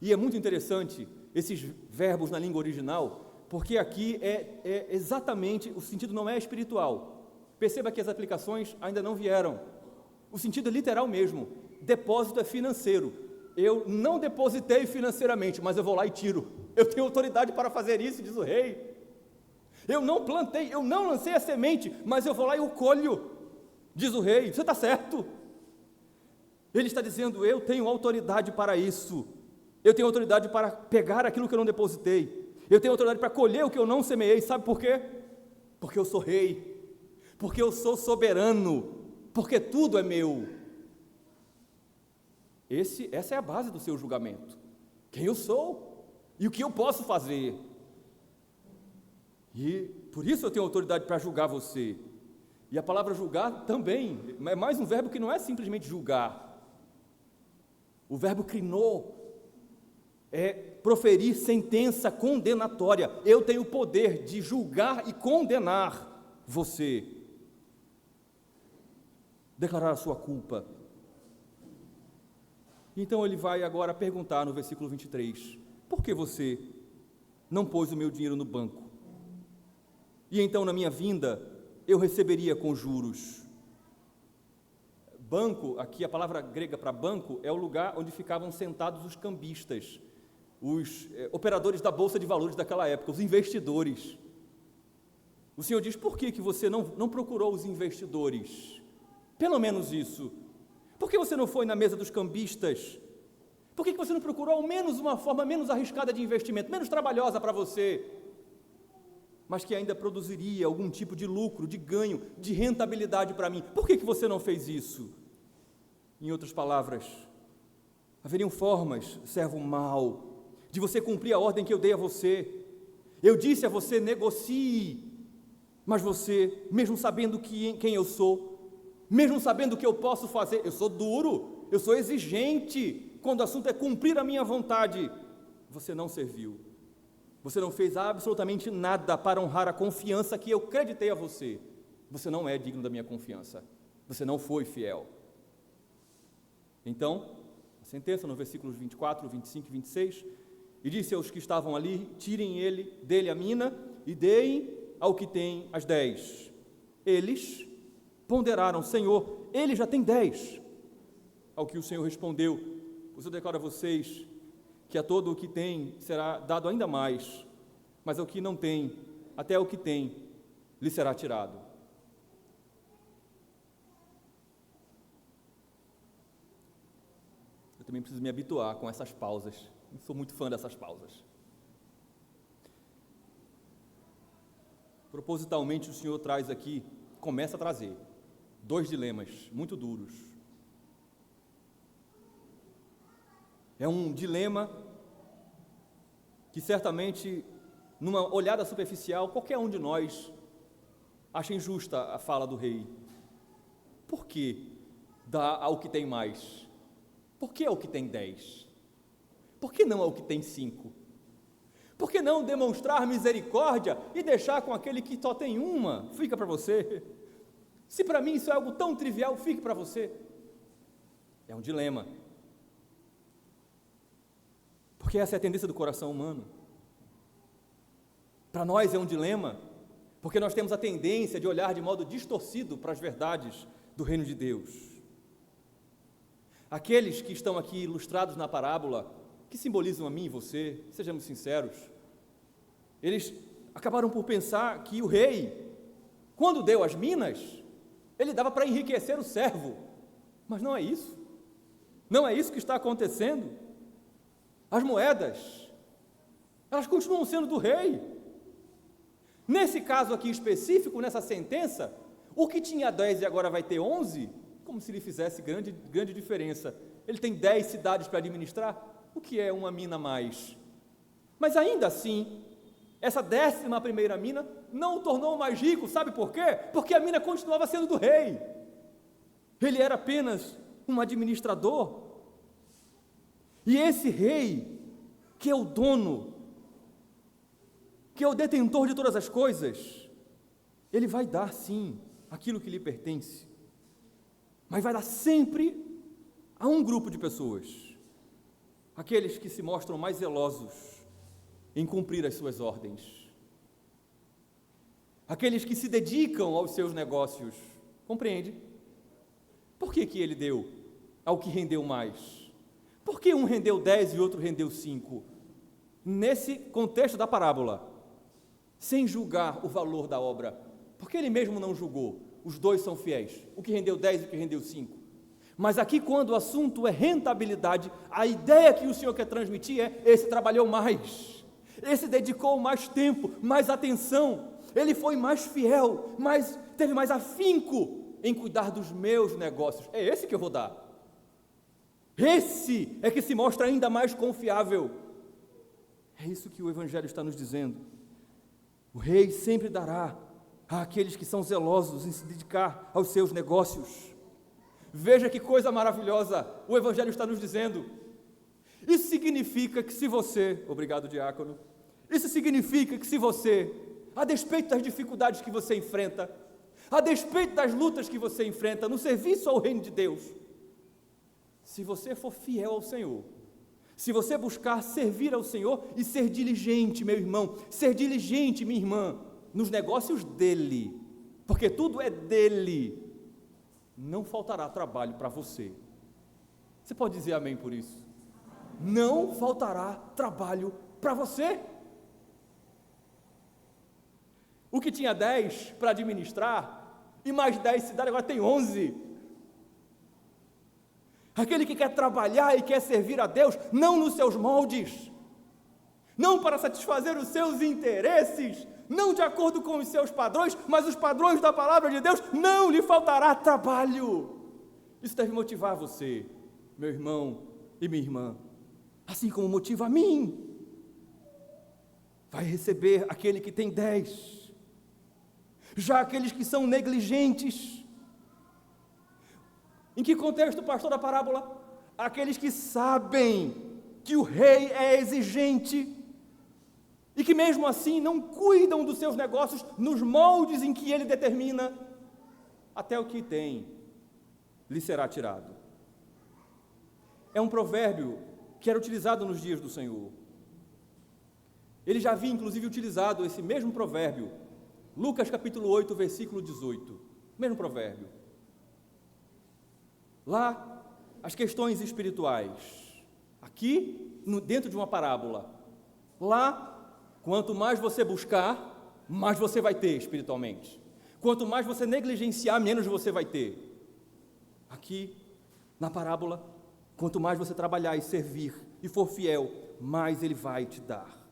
E é muito interessante esses verbos na língua original, porque aqui é exatamente, o sentido não é espiritual. Perceba que as aplicações ainda não vieram. O sentido é literal mesmo. Depósito é financeiro. Eu não depositei financeiramente, mas eu vou lá e tiro. Eu tenho autoridade para fazer isso, diz o rei. Eu não plantei, eu não lancei a semente, mas eu vou lá e o colho. Diz o rei: você está certo. Ele está dizendo: eu tenho autoridade para isso. Eu tenho autoridade para pegar aquilo que eu não depositei. Eu tenho autoridade para colher o que eu não semeei. Sabe por quê? Porque eu sou rei. Porque eu sou soberano. Porque tudo é meu. Essa é a base do seu julgamento. Quem eu sou e o que eu posso fazer. E por isso eu tenho autoridade para julgar você. E a palavra julgar também é mais um verbo que não é simplesmente julgar. O verbo crinou é proferir sentença condenatória. Eu tenho o poder de julgar e condenar você. Declarar a sua culpa. Então ele vai agora perguntar no versículo 23, por que você não pôs o meu dinheiro no banco? E então na minha vinda eu receberia com juros. Banco, aqui a palavra grega para banco é o lugar onde ficavam sentados os cambistas, os operadores da bolsa de valores daquela época, os investidores. O Senhor diz: por que você não procurou os investidores? Pelo menos isso. Por que você não foi na mesa dos cambistas? Por que você não procurou ao menos uma forma menos arriscada de investimento, menos trabalhosa para você, mas que ainda produziria algum tipo de lucro, de ganho, de rentabilidade para mim? Por que você não fez isso? Em outras palavras, haveriam formas, servo mau, de você cumprir a ordem que eu dei a você. Eu disse a você: negocie, mas você, mesmo sabendo quem eu sou, mesmo sabendo o que eu posso fazer, eu sou duro, eu sou exigente, quando o assunto é cumprir a minha vontade, você não serviu. Você não fez absolutamente nada para honrar a confiança que eu creditei a você. Você não é digno da minha confiança. Você não foi fiel. Então, a sentença no versículos 24, 25 e 26, e disse aos que estavam ali: tirem dele a mina e deem ao que tem as 10. Eles ponderaram: Senhor, ele já tem 10. Ao que o Senhor respondeu: pois eu declaro a vocês que a todo o que tem será dado ainda mais, mas ao que não tem, até o que tem, lhe será tirado. Eu também preciso me habituar com essas pausas. Eu sou muito fã dessas pausas. Propositalmente o Senhor traz aqui, começa a trazer, 2 dilemas muito duros. É um dilema que certamente, numa olhada superficial, qualquer um de nós acha injusta a fala do rei. Por que dá ao que tem mais? Por que ao que tem 10? Por que não ao que tem 5? Por que não demonstrar misericórdia e deixar com aquele que só tem uma? Fica para você. Se para mim isso é algo tão trivial, fique para você. É um dilema. Porque essa é a tendência do coração humano. Para nós é um dilema, porque nós temos a tendência de olhar de modo distorcido para as verdades do reino de Deus. Aqueles que estão aqui ilustrados na parábola, que simbolizam a mim e você, sejamos sinceros, eles acabaram por pensar que o rei, quando deu as minas, ele dava para enriquecer o servo. Mas não é isso. Não é isso que está acontecendo. As moedas, elas continuam sendo do rei. Nesse caso aqui específico, nessa sentença, o que tinha 10 e agora vai ter 11, como se lhe fizesse grande diferença. Ele tem 10 cidades para administrar, o que é uma mina a mais. Mas ainda assim, essa 11ª mina não o tornou mais rico, sabe por quê? Porque a mina continuava sendo do rei. Ele era apenas um administrador. E esse rei, que é o dono, que é o detentor de todas as coisas, ele vai dar sim aquilo que lhe pertence, mas vai dar sempre a um grupo de pessoas, aqueles que se mostram mais zelosos em cumprir as suas ordens, aqueles que se dedicam aos seus negócios. Compreende? Por que ele deu ao que rendeu mais? Por que um rendeu 10 e outro rendeu 5? Nesse contexto da parábola, sem julgar o valor da obra, porque ele mesmo não julgou. os dois são fiéis, o que rendeu 10 e o que rendeu 5. Mas aqui, quando o assunto é rentabilidade, a ideia que o Senhor quer transmitir é: esse trabalhou mais, esse dedicou mais tempo, mais atenção, ele foi mais fiel, teve mais afinco em cuidar dos meus negócios. É esse que eu vou dar. Esse é que se mostra ainda mais confiável. É isso que o Evangelho está nos dizendo. O rei sempre dará àqueles que são zelosos em se dedicar aos seus negócios. Veja que coisa maravilhosa o Evangelho está nos dizendo. Isso significa que se você, obrigado diácono, isso significa que se você, a despeito das dificuldades que você enfrenta, a despeito das lutas que você enfrenta no serviço ao reino de Deus, se você for fiel ao Senhor, se você buscar servir ao Senhor e ser diligente, meu irmão, ser diligente, minha irmã, nos negócios dEle, porque tudo é dEle, não faltará trabalho para você. Você pode dizer amém por isso? Não faltará trabalho para você. O que tinha 10 para administrar, e mais 10 cidades, agora tem 11. Aquele que quer trabalhar e quer servir a Deus, não nos seus moldes, não para satisfazer os seus interesses, não de acordo com os seus padrões, mas os padrões da palavra de Deus, não lhe faltará trabalho. Isso deve motivar você, meu irmão e minha irmã, assim como motiva a mim. Vai receber aquele que tem 10, já aqueles que são negligentes. Em que contexto, pastor, da parábola? Aqueles que sabem que o rei é exigente e que mesmo assim não cuidam dos seus negócios nos moldes em que ele determina, até o que tem lhe será tirado. É um provérbio que era utilizado nos dias do Senhor. Ele já havia inclusive utilizado esse mesmo provérbio, Lucas capítulo 8, versículo 18, mesmo provérbio. Lá, as questões espirituais. Aqui, dentro de uma parábola. Lá, quanto mais você buscar, mais você vai ter espiritualmente. Quanto mais você negligenciar, menos você vai ter. Aqui, na parábola, quanto mais você trabalhar e servir e for fiel, mais Ele vai te dar.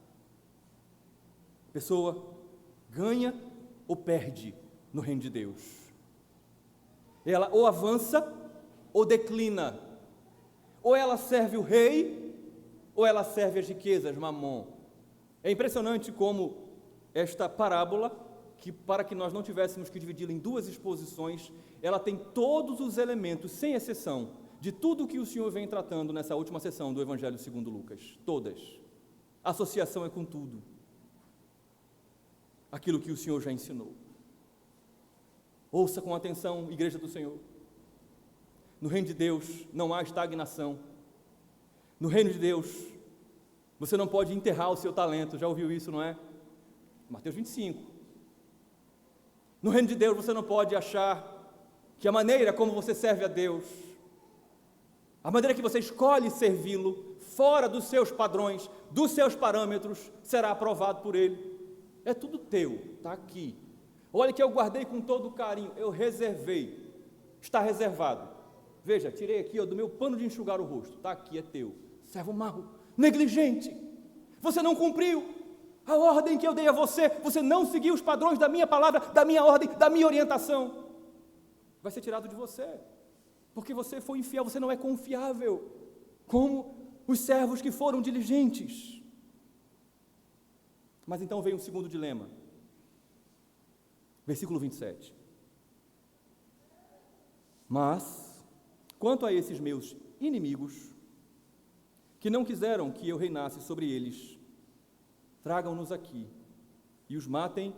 A pessoa ganha ou perde no reino de Deus. Ela ou avança ou declina, ou ela serve o rei, ou ela serve as riquezas, mamon. É impressionante como esta parábola, que para que nós não tivéssemos que dividi-la em duas exposições, ela tem todos os elementos, sem exceção, de tudo que o Senhor vem tratando nessa última sessão do Evangelho segundo Lucas, todas. A associação é com tudo, aquilo que o Senhor já ensinou. Ouça com atenção, igreja do Senhor. No reino de Deus não há estagnação. No reino de Deus, você não pode enterrar o seu talento. Já ouviu isso, não é? Mateus 25. No reino de Deus, você não pode achar que a maneira como você serve a Deus, a maneira que você escolhe servi-lo, fora dos seus padrões, dos seus parâmetros, será aprovado por Ele. É tudo teu, está aqui. Olha que eu guardei com todo carinho, eu reservei, está reservado. Veja, tirei aqui do meu pano de enxugar o rosto, está aqui, é teu. Servo mau, negligente, você não cumpriu a ordem que eu dei a você, você não seguiu os padrões da minha palavra, da minha ordem, da minha orientação. Vai ser tirado de você, porque você foi infiel, você não é confiável, como os servos que foram diligentes. Mas então vem um segundo dilema, versículo 27. Mas, quanto a esses meus inimigos, que não quiseram que eu reinasse sobre eles, tragam-nos aqui e os matem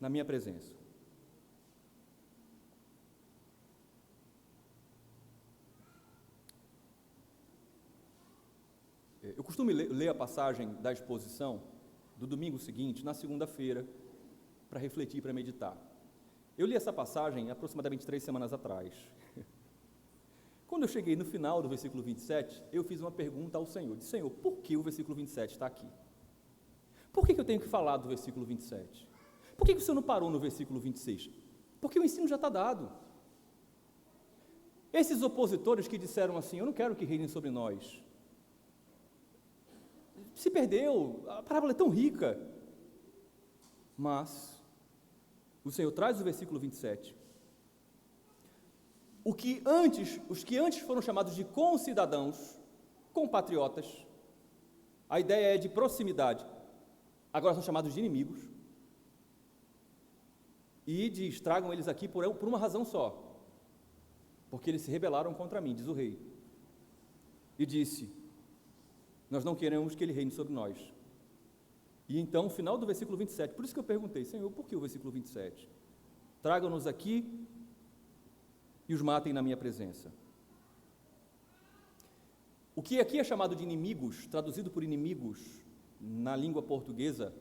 na minha presença. Eu costumo ler a passagem da exposição do domingo seguinte, na segunda-feira, para refletir, para meditar. Eu li essa passagem aproximadamente 3 semanas atrás. Quando eu cheguei no final do versículo 27, eu fiz uma pergunta ao Senhor. Disse: Senhor, por que o versículo 27 está aqui? Por que eu tenho que falar do versículo 27? Por que o Senhor não parou no versículo 26? Porque o ensino já está dado. Esses opositores que disseram assim, eu não quero que reinem sobre nós, se perdeu, a parábola é tão rica. Mas o Senhor traz o versículo 27. Os que antes foram chamados de concidadãos, compatriotas, a ideia é de proximidade, agora são chamados de inimigos, e diz, tragam eles aqui por uma razão só, porque eles se rebelaram contra mim, diz o rei, e disse, nós não queremos que ele reine sobre nós. E então, o final do versículo 27, por isso que eu perguntei, Senhor, por que o versículo 27? Tragam-nos aqui e os matem na minha presença. O que aqui é chamado de inimigos, traduzido por inimigos na língua portuguesa,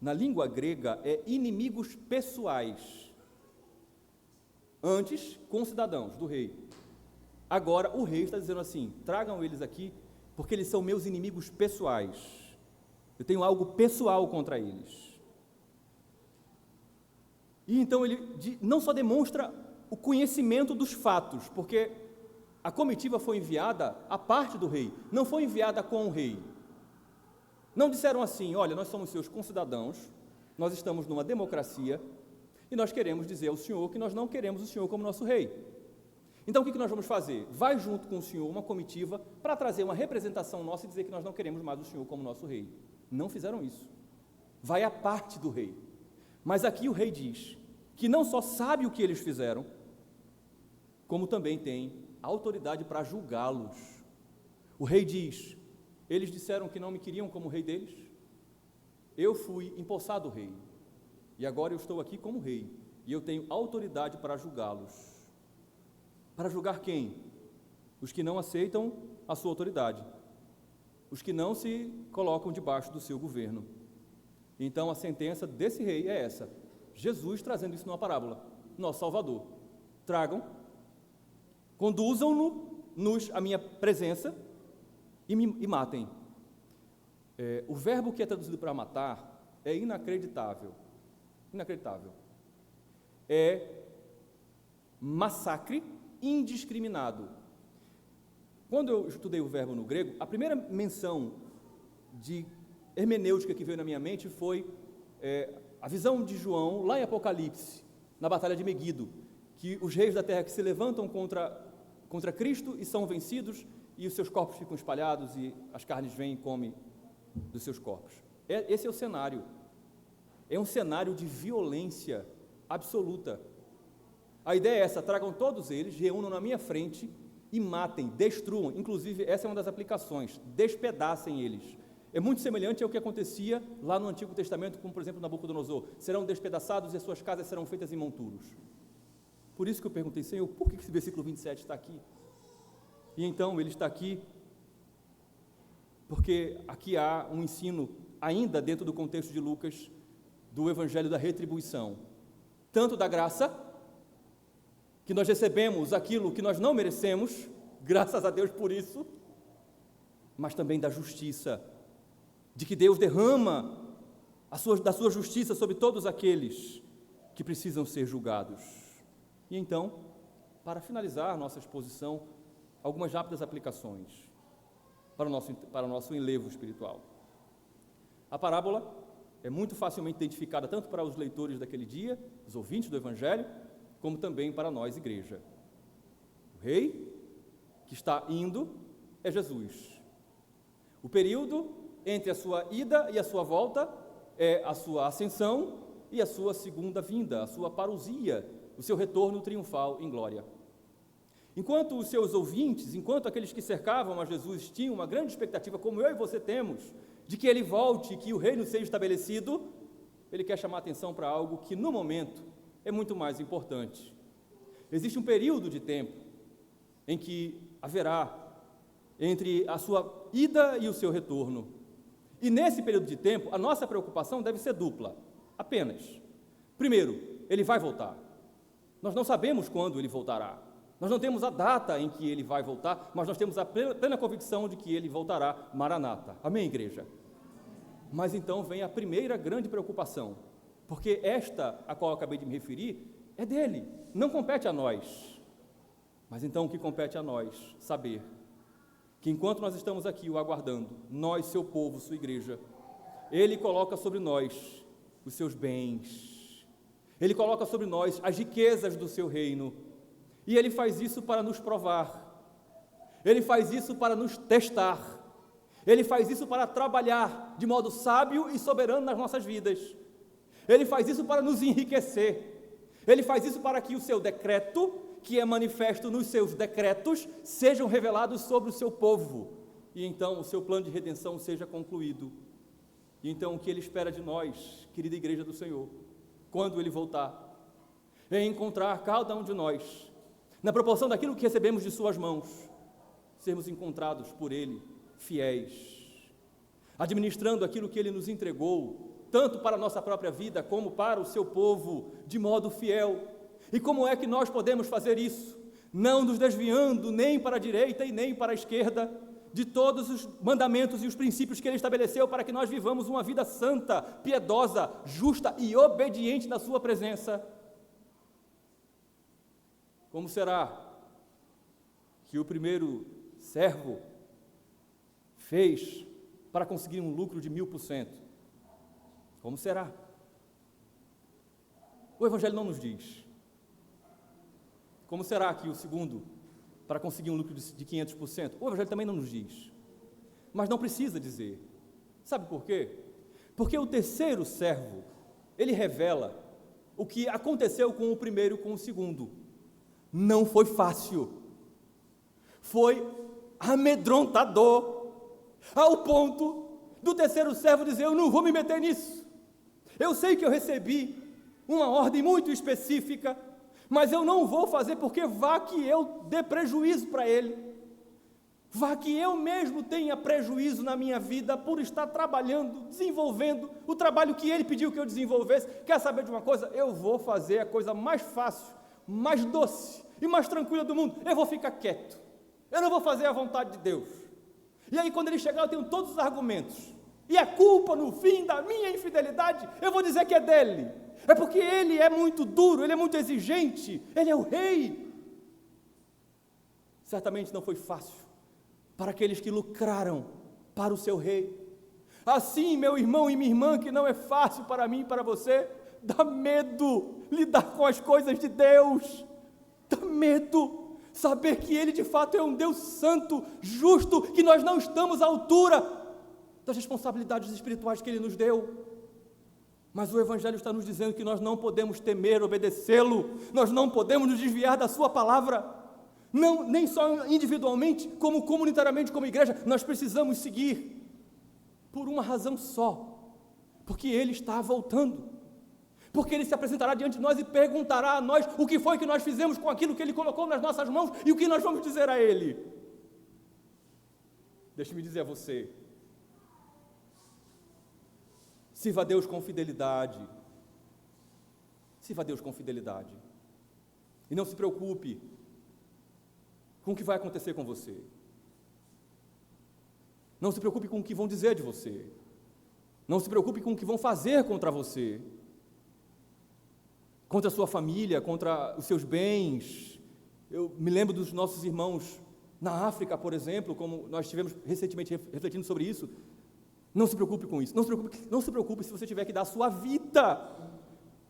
na língua grega é inimigos pessoais. Antes, concidadãos do rei. Agora, o rei está dizendo assim, tragam eles aqui, porque eles são meus inimigos pessoais. Eu tenho algo pessoal contra eles. E então ele não só demonstra o conhecimento dos fatos, porque a comitiva foi enviada à parte do rei, não foi enviada com o rei. Não disseram assim, olha, nós somos seus concidadãos, nós estamos numa democracia, e nós queremos dizer ao senhor que nós não queremos o senhor como nosso rei. Então, o que nós vamos fazer? Vai junto com o senhor uma comitiva para trazer uma representação nossa e dizer que nós não queremos mais o senhor como nosso rei. Não fizeram isso. Vai à parte do rei. Mas aqui o rei diz que não só sabe o que eles fizeram, como também tem autoridade para julgá-los. O rei diz, eles disseram que não me queriam como rei deles, eu fui empossado rei, e agora eu estou aqui como rei, e eu tenho autoridade para julgá-los. Para julgar quem? Os que não aceitam a sua autoridade, os que não se colocam debaixo do seu governo. Então a sentença desse rei é essa, Jesus trazendo isso numa parábola, nosso Salvador. Tragam, conduzam-nos à minha presença e matem. O verbo que é traduzido para matar é inacreditável. Inacreditável. É massacre indiscriminado. Quando eu estudei o verbo no grego, a primeira menção de hermenêutica que veio na minha mente foi a visão de João, lá em Apocalipse, na batalha de Meguido, que os reis da terra que se levantam contra Cristo e são vencidos, e os seus corpos ficam espalhados, e as carnes vêm e comem dos seus corpos. Esse é o cenário. É um cenário de violência absoluta. A ideia é essa, tragam todos eles, reúnam na minha frente e matem, destruam. Inclusive, essa é uma das aplicações, despedacem eles. É muito semelhante ao que acontecia lá no Antigo Testamento, como por exemplo Nabucodonosor. Serão despedaçados e as suas casas serão feitas em monturos. Por isso que eu perguntei, Senhor, por que esse versículo 27 está aqui? E então ele está aqui porque aqui há um ensino, ainda dentro do contexto de Lucas, do Evangelho da retribuição. Tanto da graça, que nós recebemos aquilo que nós não merecemos, graças a Deus por isso, mas também da justiça, de que Deus derrama da sua justiça sobre todos aqueles que precisam ser julgados. E então, para finalizar nossa exposição, algumas rápidas aplicações para o nosso enlevo espiritual. A parábola é muito facilmente identificada tanto para os leitores daquele dia, os ouvintes do Evangelho, como também para nós, igreja. O rei que está indo é Jesus. O período entre a sua ida e a sua volta é a sua ascensão e a sua segunda vinda, a sua parousia, o seu retorno triunfal em glória. Enquanto os seus ouvintes, enquanto aqueles que cercavam a Jesus tinham uma grande expectativa, como eu e você temos, de que ele volte e que o reino seja estabelecido, ele quer chamar a atenção para algo que, no momento, é muito mais importante. Existe um período de tempo em que haverá entre a sua ida e o seu retorno. E nesse período de tempo, a nossa preocupação deve ser dupla, apenas. Primeiro, ele vai voltar. Nós não sabemos quando ele voltará. Nós não temos a data em que ele vai voltar, mas nós temos a plena convicção de que ele voltará, Maranata. Amém, igreja? Mas então vem a primeira grande preocupação, porque esta a qual eu acabei de me referir é dele, não compete a nós. Mas então o que compete a nós? Saber que enquanto nós estamos aqui o aguardando, nós, seu povo, sua igreja, ele coloca sobre nós os seus bens, ele coloca sobre nós as riquezas do seu reino, e ele faz isso para nos provar, ele faz isso para nos testar, ele faz isso para trabalhar de modo sábio e soberano nas nossas vidas, ele faz isso para nos enriquecer, ele faz isso para que o seu decreto, que é manifesto nos seus decretos, sejam revelados sobre o seu povo, e então o seu plano de redenção seja concluído. E então o que ele espera de nós, querida igreja do Senhor, quando ele voltar, é encontrar cada um de nós, na proporção daquilo que recebemos de suas mãos, sermos encontrados por ele, fiéis, administrando aquilo que ele nos entregou, tanto para a nossa própria vida, como para o seu povo, de modo fiel. E como é que nós podemos fazer isso? Não nos desviando nem para a direita e nem para a esquerda, de todos os mandamentos e os princípios que ele estabeleceu para que nós vivamos uma vida santa, piedosa, justa e obediente na sua presença. Como será que o primeiro servo fez para conseguir um lucro de 1000%? Como será? O Evangelho não nos diz. Como será que o segundo, para conseguir um lucro de 500%? O Evangelho também não nos diz. Mas não precisa dizer. Sabe por quê? Porque o terceiro servo, ele revela o que aconteceu com o primeiro e com o segundo. Não foi fácil. Foi amedrontador, ao ponto do terceiro servo dizer: eu não vou me meter nisso. Eu sei que eu recebi uma ordem muito específica, mas eu não vou fazer, porque vá que eu dê prejuízo para ele, vá que eu mesmo tenha prejuízo na minha vida por estar trabalhando, desenvolvendo o trabalho que ele pediu que eu desenvolvesse. Quer saber de uma coisa? Eu vou fazer a coisa mais fácil, mais doce e mais tranquila do mundo. Eu vou ficar quieto, eu não vou fazer a vontade de Deus. E aí quando ele chegar eu tenho todos os argumentos, e a culpa no fim da minha infidelidade, eu vou dizer que é dele. É porque ele é muito duro, ele é muito exigente, ele é o rei. Certamente não foi fácil para aqueles que lucraram para o seu rei. Assim, meu irmão e minha irmã, que não é fácil para mim e para você, dá medo lidar com as coisas de Deus, dá medo saber que ele de fato é um Deus santo, justo, que nós não estamos à altura das responsabilidades espirituais que ele nos deu. Mas o Evangelho está nos dizendo que nós não podemos temer obedecê-lo, nós não podemos nos desviar da sua palavra, não, nem só individualmente, como comunitariamente, como igreja, nós precisamos seguir, por uma razão só, porque ele está voltando, porque ele se apresentará diante de nós e perguntará a nós o que foi que nós fizemos com aquilo que ele colocou nas nossas mãos e o que nós vamos dizer a ele. Deixe-me dizer a você, sirva a Deus com fidelidade, sirva a Deus com fidelidade, e não se preocupe com o que vai acontecer com você, não se preocupe com o que vão dizer de você, não se preocupe com o que vão fazer contra você, contra a sua família, contra os seus bens. Eu me lembro dos nossos irmãos na África, por exemplo, como nós estivemos recentemente refletindo sobre isso. Não se preocupe com isso, não se preocupe se você tiver que dar a sua vida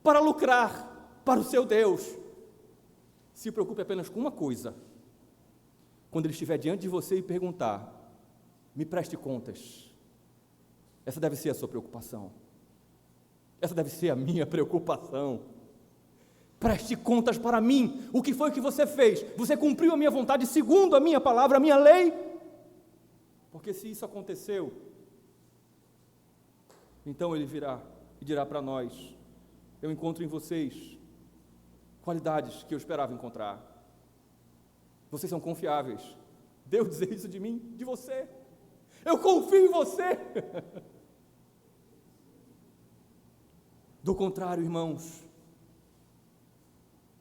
para lucrar para o seu Deus. Se preocupe apenas com uma coisa: quando ele estiver diante de você e perguntar, me preste contas. Essa deve ser a sua preocupação, essa deve ser a minha preocupação. Preste contas para mim, o que foi que você fez? Você cumpriu a minha vontade segundo a minha palavra, a minha lei? Porque se isso aconteceu, então ele virá e dirá para nós: eu encontro em vocês qualidades que eu esperava encontrar. Vocês são confiáveis. Deus dizer isso de mim, de você. Eu confio em você. Do contrário, irmãos,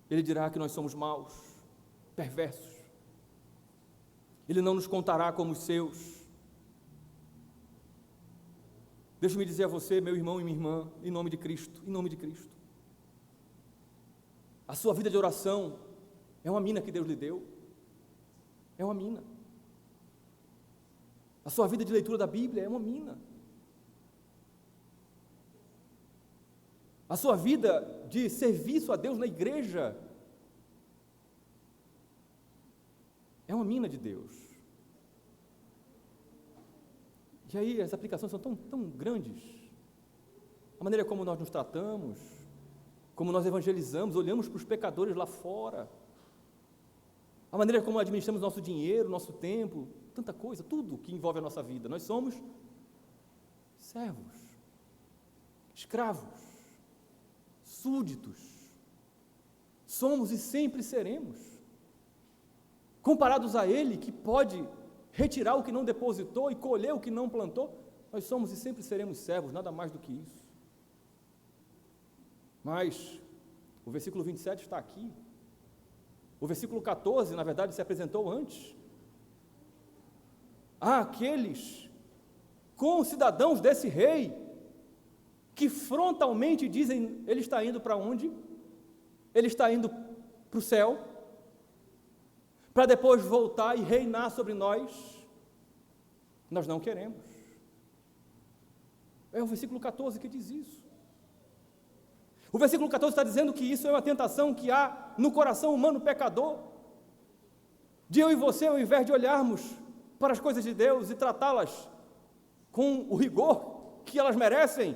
ele dirá que nós somos maus, perversos. Ele não nos contará como os seus. Deixa-me dizer a você, meu irmão e minha irmã, em nome de Cristo, A sua vida de oração é uma mina que Deus lhe deu. É uma mina. A sua vida de leitura da Bíblia é uma mina. A sua vida de serviço a Deus na igreja é uma mina de Deus. E aí as aplicações são tão grandes. A maneira como nós nos tratamos, como nós evangelizamos, olhamos para os pecadores lá fora, a maneira como administramos nosso dinheiro, nosso tempo, tanta coisa, tudo que envolve a nossa vida. Nós somos servos, escravos, súditos. Somos e sempre seremos. Comparados a Ele, que pode retirar o que não depositou e colher o que não plantou, nós somos e sempre seremos servos, nada mais do que isso. Mas o versículo 27 está aqui. O versículo 14, na verdade, se apresentou antes. Há aqueles concidadãos desse rei que frontalmente dizem, ele está indo para onde? Ele está indo para o céu, para depois voltar e reinar sobre nós. Nós não queremos. É o versículo 14 que diz isso. O versículo 14 está dizendo que isso é uma tentação que há no coração humano pecador, de eu e você, ao invés de olharmos para as coisas de Deus e tratá-las com o rigor que elas merecem,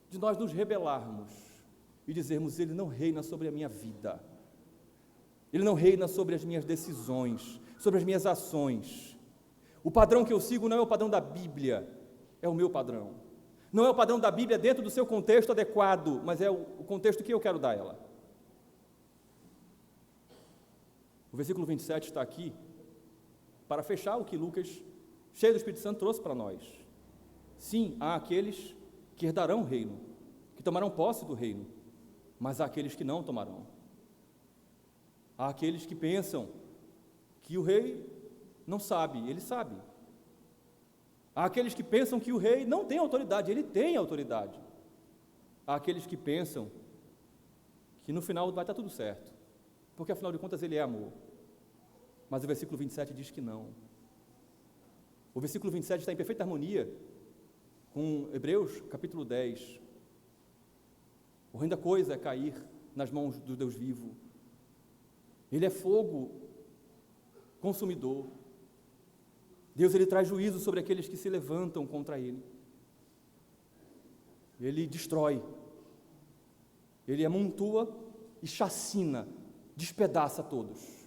de nós nos rebelarmos e dizermos: Ele não reina sobre a minha vida, Ele não reina sobre as minhas decisões, sobre as minhas ações. O padrão que eu sigo não é o padrão da Bíblia, é o meu padrão. Não é o padrão da Bíblia dentro do seu contexto adequado, mas é o contexto que eu quero dar a ela. O versículo 27 está aqui para fechar o que Lucas, cheio do Espírito Santo, trouxe para nós. Sim, há aqueles que herdarão o reino, que tomarão posse do reino, mas há aqueles que não tomarão. Há aqueles que pensam que o rei não sabe, ele sabe. Há aqueles que pensam que o rei não tem autoridade, ele tem autoridade. Há aqueles que pensam que no final vai estar tudo certo, porque afinal de contas ele é amor. Mas o versículo 27 diz que não. O versículo 27 está em perfeita harmonia com Hebreus capítulo 10. Horrenda coisa é cair nas mãos do Deus vivo. Ele é fogo consumidor. Deus, Ele traz juízo sobre aqueles que se levantam contra Ele. Ele destrói. Ele amontoa e chacina, despedaça todos.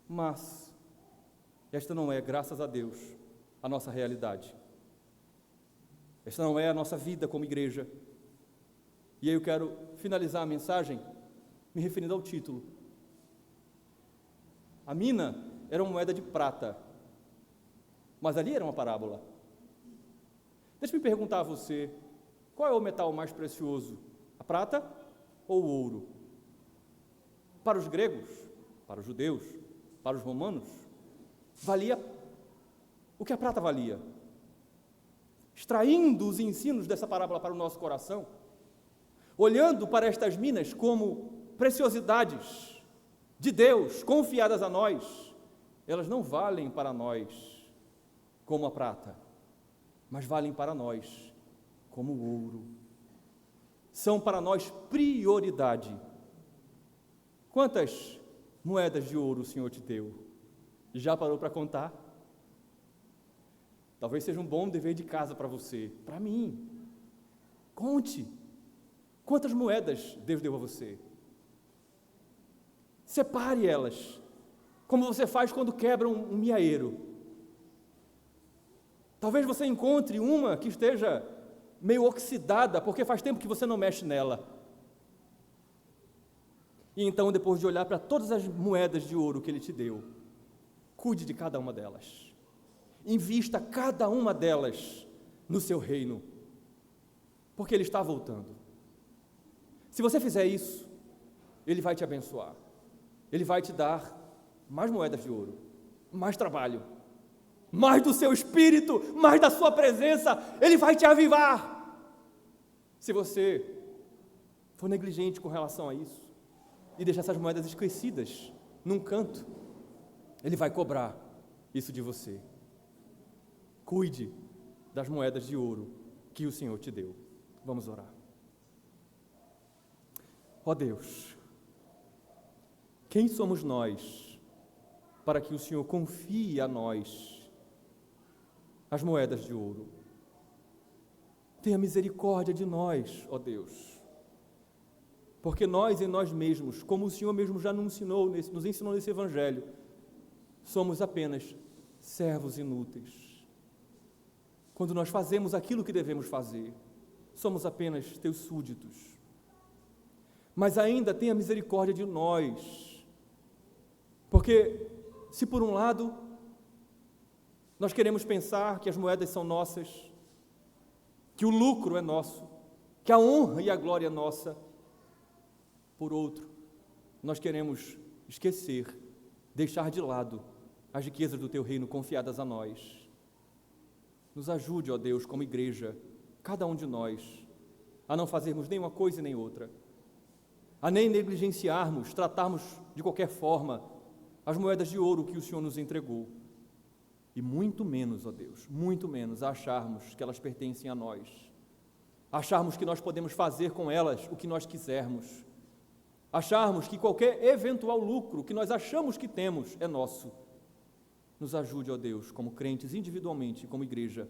Mas esta não é, graças a Deus, a nossa realidade. Esta não é a nossa vida como igreja. E aí eu quero finalizar a mensagem me referindo ao título. A mina era uma moeda de prata, mas ali era uma parábola. Deixa-me perguntar a você, qual é o metal mais precioso? A prata ou o ouro? Para os gregos, para os judeus, para os romanos, valia o que a prata valia. Extraindo os ensinos dessa parábola para o nosso coração, olhando para estas minas como preciosidades de Deus, confiadas a nós, elas não valem para nós como a prata, mas valem para nós como o ouro. São para nós prioridade. Quantas moedas de ouro o Senhor te deu? Já parou para contar? Talvez seja um bom dever de casa para você, para mim. Conte. Quantas moedas Deus deu a você? Separe elas, como você faz quando quebra um miaeiro. Talvez você encontre uma que esteja meio oxidada, porque faz tempo que você não mexe nela. E então, depois de olhar para todas as moedas de ouro que Ele te deu, cuide de cada uma delas. Invista cada uma delas no seu reino, porque Ele está voltando. Se você fizer isso, Ele vai te abençoar. Ele vai te dar mais moedas de ouro, mais trabalho, mais do seu espírito, mais da sua presença. Ele vai te avivar. Se você for negligente com relação a isso e deixar essas moedas esquecidas num canto, Ele vai cobrar isso de você. Cuide das moedas de ouro que o Senhor te deu. Vamos orar. Ó Deus, quem somos nós para que o Senhor confie a nós as moedas de ouro? Tenha misericórdia de nós, ó Deus, porque nós em nós mesmos, como o Senhor mesmo já nos ensinou nesse Evangelho, somos apenas servos inúteis. Quando nós fazemos aquilo que devemos fazer, somos apenas teus súditos. Mas ainda tenha misericórdia de nós, porque se por um lado nós queremos pensar que as moedas são nossas, que o lucro é nosso, que a honra e a glória é nossa, por outro, nós queremos esquecer, deixar de lado as riquezas do teu reino confiadas a nós. Nos ajude, ó Deus, como igreja, cada um de nós, a não fazermos nem uma coisa e nem outra, a nem negligenciarmos, tratarmos de qualquer forma as moedas de ouro que o Senhor nos entregou, e muito menos, ó Deus, muito menos a acharmos que elas pertencem a nós, acharmos que nós podemos fazer com elas o que nós quisermos, acharmos que qualquer eventual lucro que nós achamos que temos é nosso. Nos ajude, ó Deus, como crentes individualmente, como igreja,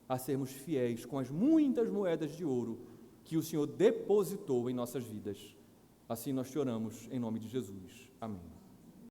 a sermos fiéis com as muitas moedas de ouro que o Senhor depositou em nossas vidas. Assim nós te oramos em nome de Jesus. Amém.